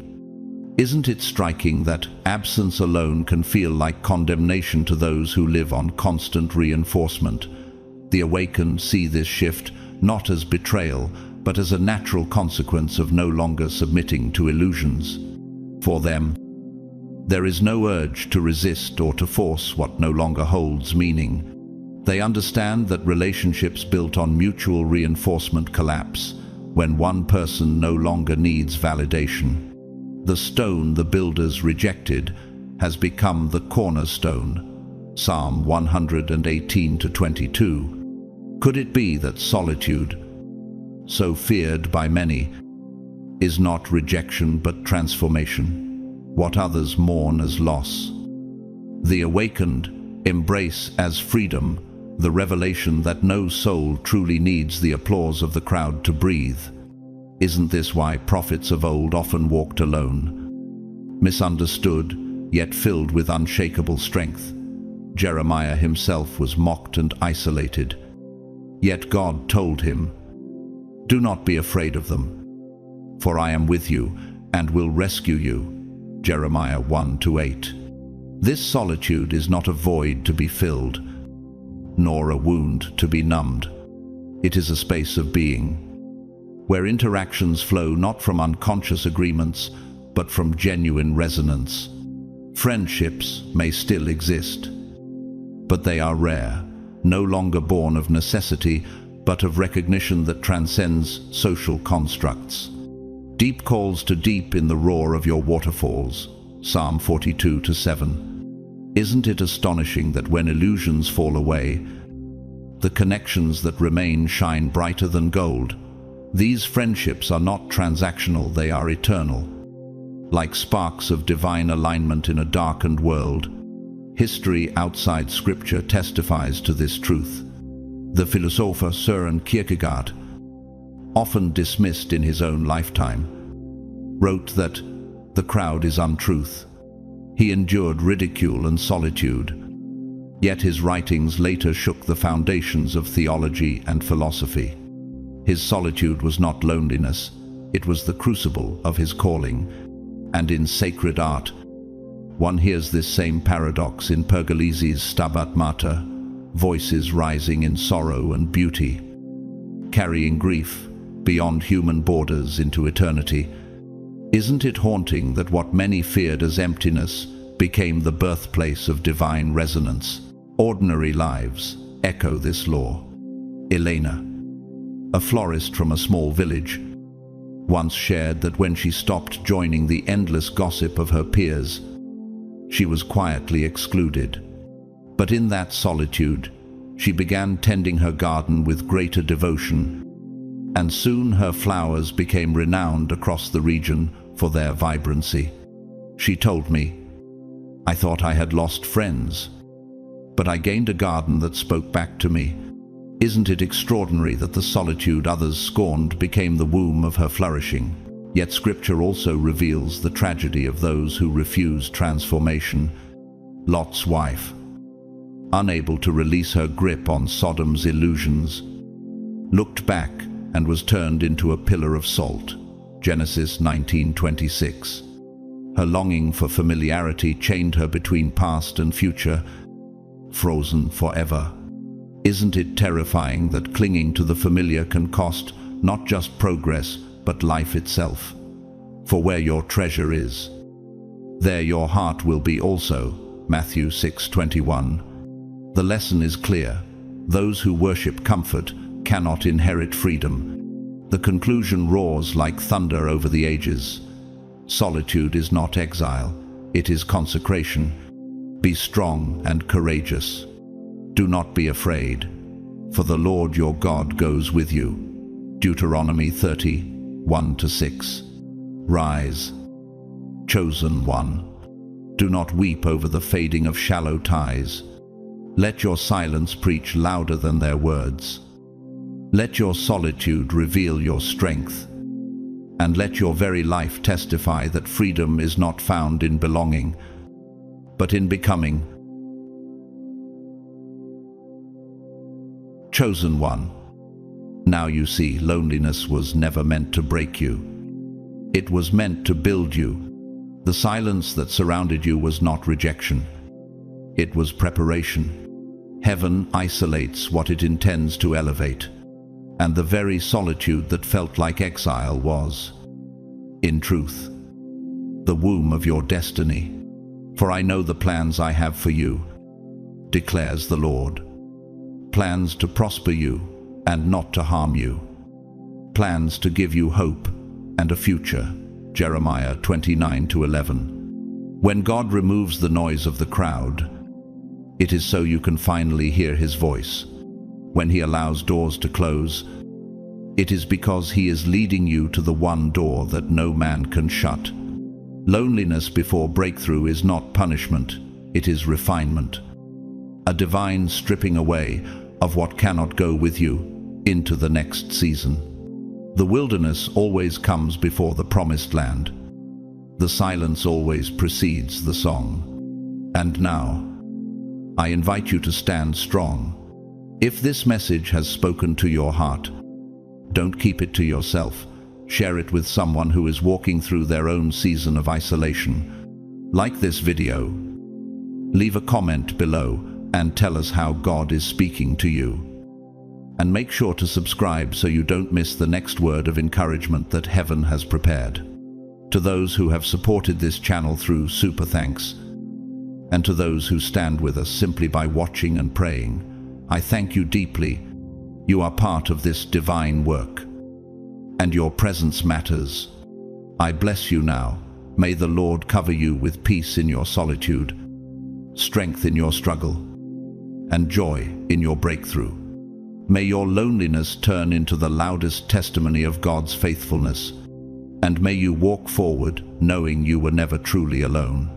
Isn't it striking that absence alone can feel like condemnation to those who live on constant reinforcement? The awakened see this shift not as betrayal, but as a natural consequence of no longer submitting to illusions. For them, there is no urge to resist or to force what no longer holds meaning. They understand that relationships built on mutual reinforcement collapse when one person no longer needs validation. The stone the builders rejected has become the cornerstone. Psalm 118:22. Could it be that solitude, so feared by many, is not rejection but transformation? What others mourn as loss, the awakened embrace as freedom, the revelation that no soul truly needs the applause of the crowd to breathe. Isn't this why prophets of old often walked alone, misunderstood, yet filled with unshakable strength? Jeremiah himself was mocked and isolated, yet God told him, "Do not be afraid of them, for I am with you and will rescue you." Jeremiah 1:8. This solitude is not a void to be filled, nor a wound to be numbed. It is a space of being, where interactions flow not from unconscious agreements, but from genuine resonance. Friendships may still exist, but they are rare, no longer born of necessity, but of recognition that transcends social constructs. Deep calls to deep in the roar of your waterfalls. Psalm 42:7. Isn't it astonishing that when illusions fall away, the connections that remain shine brighter than gold? These friendships are not transactional, they are eternal. Like sparks of divine alignment in a darkened world, history outside Scripture testifies to this truth. The philosopher Søren Kierkegaard, often dismissed in his own lifetime, wrote that the crowd is untruth. He endured ridicule and solitude, yet his writings later shook the foundations of theology and philosophy. His solitude was not loneliness, it was the crucible of his calling. And in sacred art, one hears this same paradox in Pergolesi's Stabat Mater, voices rising in sorrow and beauty, carrying grief beyond human borders into eternity. Isn't it haunting that what many feared as emptiness became the birthplace of divine resonance? Ordinary lives echo this law. Elena, a florist from a small village, once shared that when she stopped joining the endless gossip of her peers, She was quietly excluded. But in that solitude, she began tending her garden with greater devotion, and soon her flowers became renowned across the region for their vibrancy. She told me, "I thought I had lost friends, but I gained a garden that spoke back to me." Isn't it extraordinary that the solitude others scorned became the womb of her flourishing? Yet Scripture also reveals the tragedy of those who refuse transformation. Lot's wife, unable to release her grip on Sodom's illusions, looked back and was turned into a pillar of salt. Genesis 19:26. Her longing for familiarity chained her between past and future, frozen forever. Isn't it terrifying that clinging to the familiar can cost not just progress, but life itself? For where your treasure is, there your heart will be also. Matthew 6:21. The lesson is clear. Those who worship comfort cannot inherit freedom. The conclusion roars like thunder over the ages. Solitude is not exile, it is consecration. Be strong and courageous. Do not be afraid, for the Lord your God goes with you. Deuteronomy 30:1-6. Rise, chosen one. Do not weep over the fading of shallow ties. Let your silence preach louder than their words. Let your solitude reveal your strength, and let your very life testify that freedom is not found in belonging, but in becoming. Chosen one. Now you see, loneliness was never meant to break you. It was meant to build you. The silence that surrounded you was not rejection. It was preparation. Heaven isolates what it intends to elevate, and the very solitude that felt like exile was, in truth, the womb of your destiny. For I know the plans I have for you, declares the Lord. Plans to prosper you and not to harm you. Plans to give you hope and a future. Jeremiah 29:11. When God removes the noise of the crowd, it is so you can finally hear his voice. When he allows doors to close, it is because he is leading you to the one door that no man can shut. Loneliness before breakthrough is not punishment, it is refinement. A divine stripping away of what cannot go with you into the next season. The wilderness always comes before the promised land. The silence always precedes the song. And now, I invite you to stand strong. If this message has spoken to your heart, don't keep it to yourself. Share it with someone who is walking through their own season of isolation. Like this video. Leave a comment below and tell us how God is speaking to you. And make sure to subscribe so you don't miss the next word of encouragement that heaven has prepared. To those who have supported this channel through super thanks, and to those who stand with us simply by watching and praying, I thank you deeply. You are part of this divine work, and your presence matters. I bless you now. May the Lord cover you with peace in your solitude, strength in your struggle, and joy in your breakthrough. May your loneliness turn into the loudest testimony of God's faithfulness, and may you walk forward knowing you were never truly alone.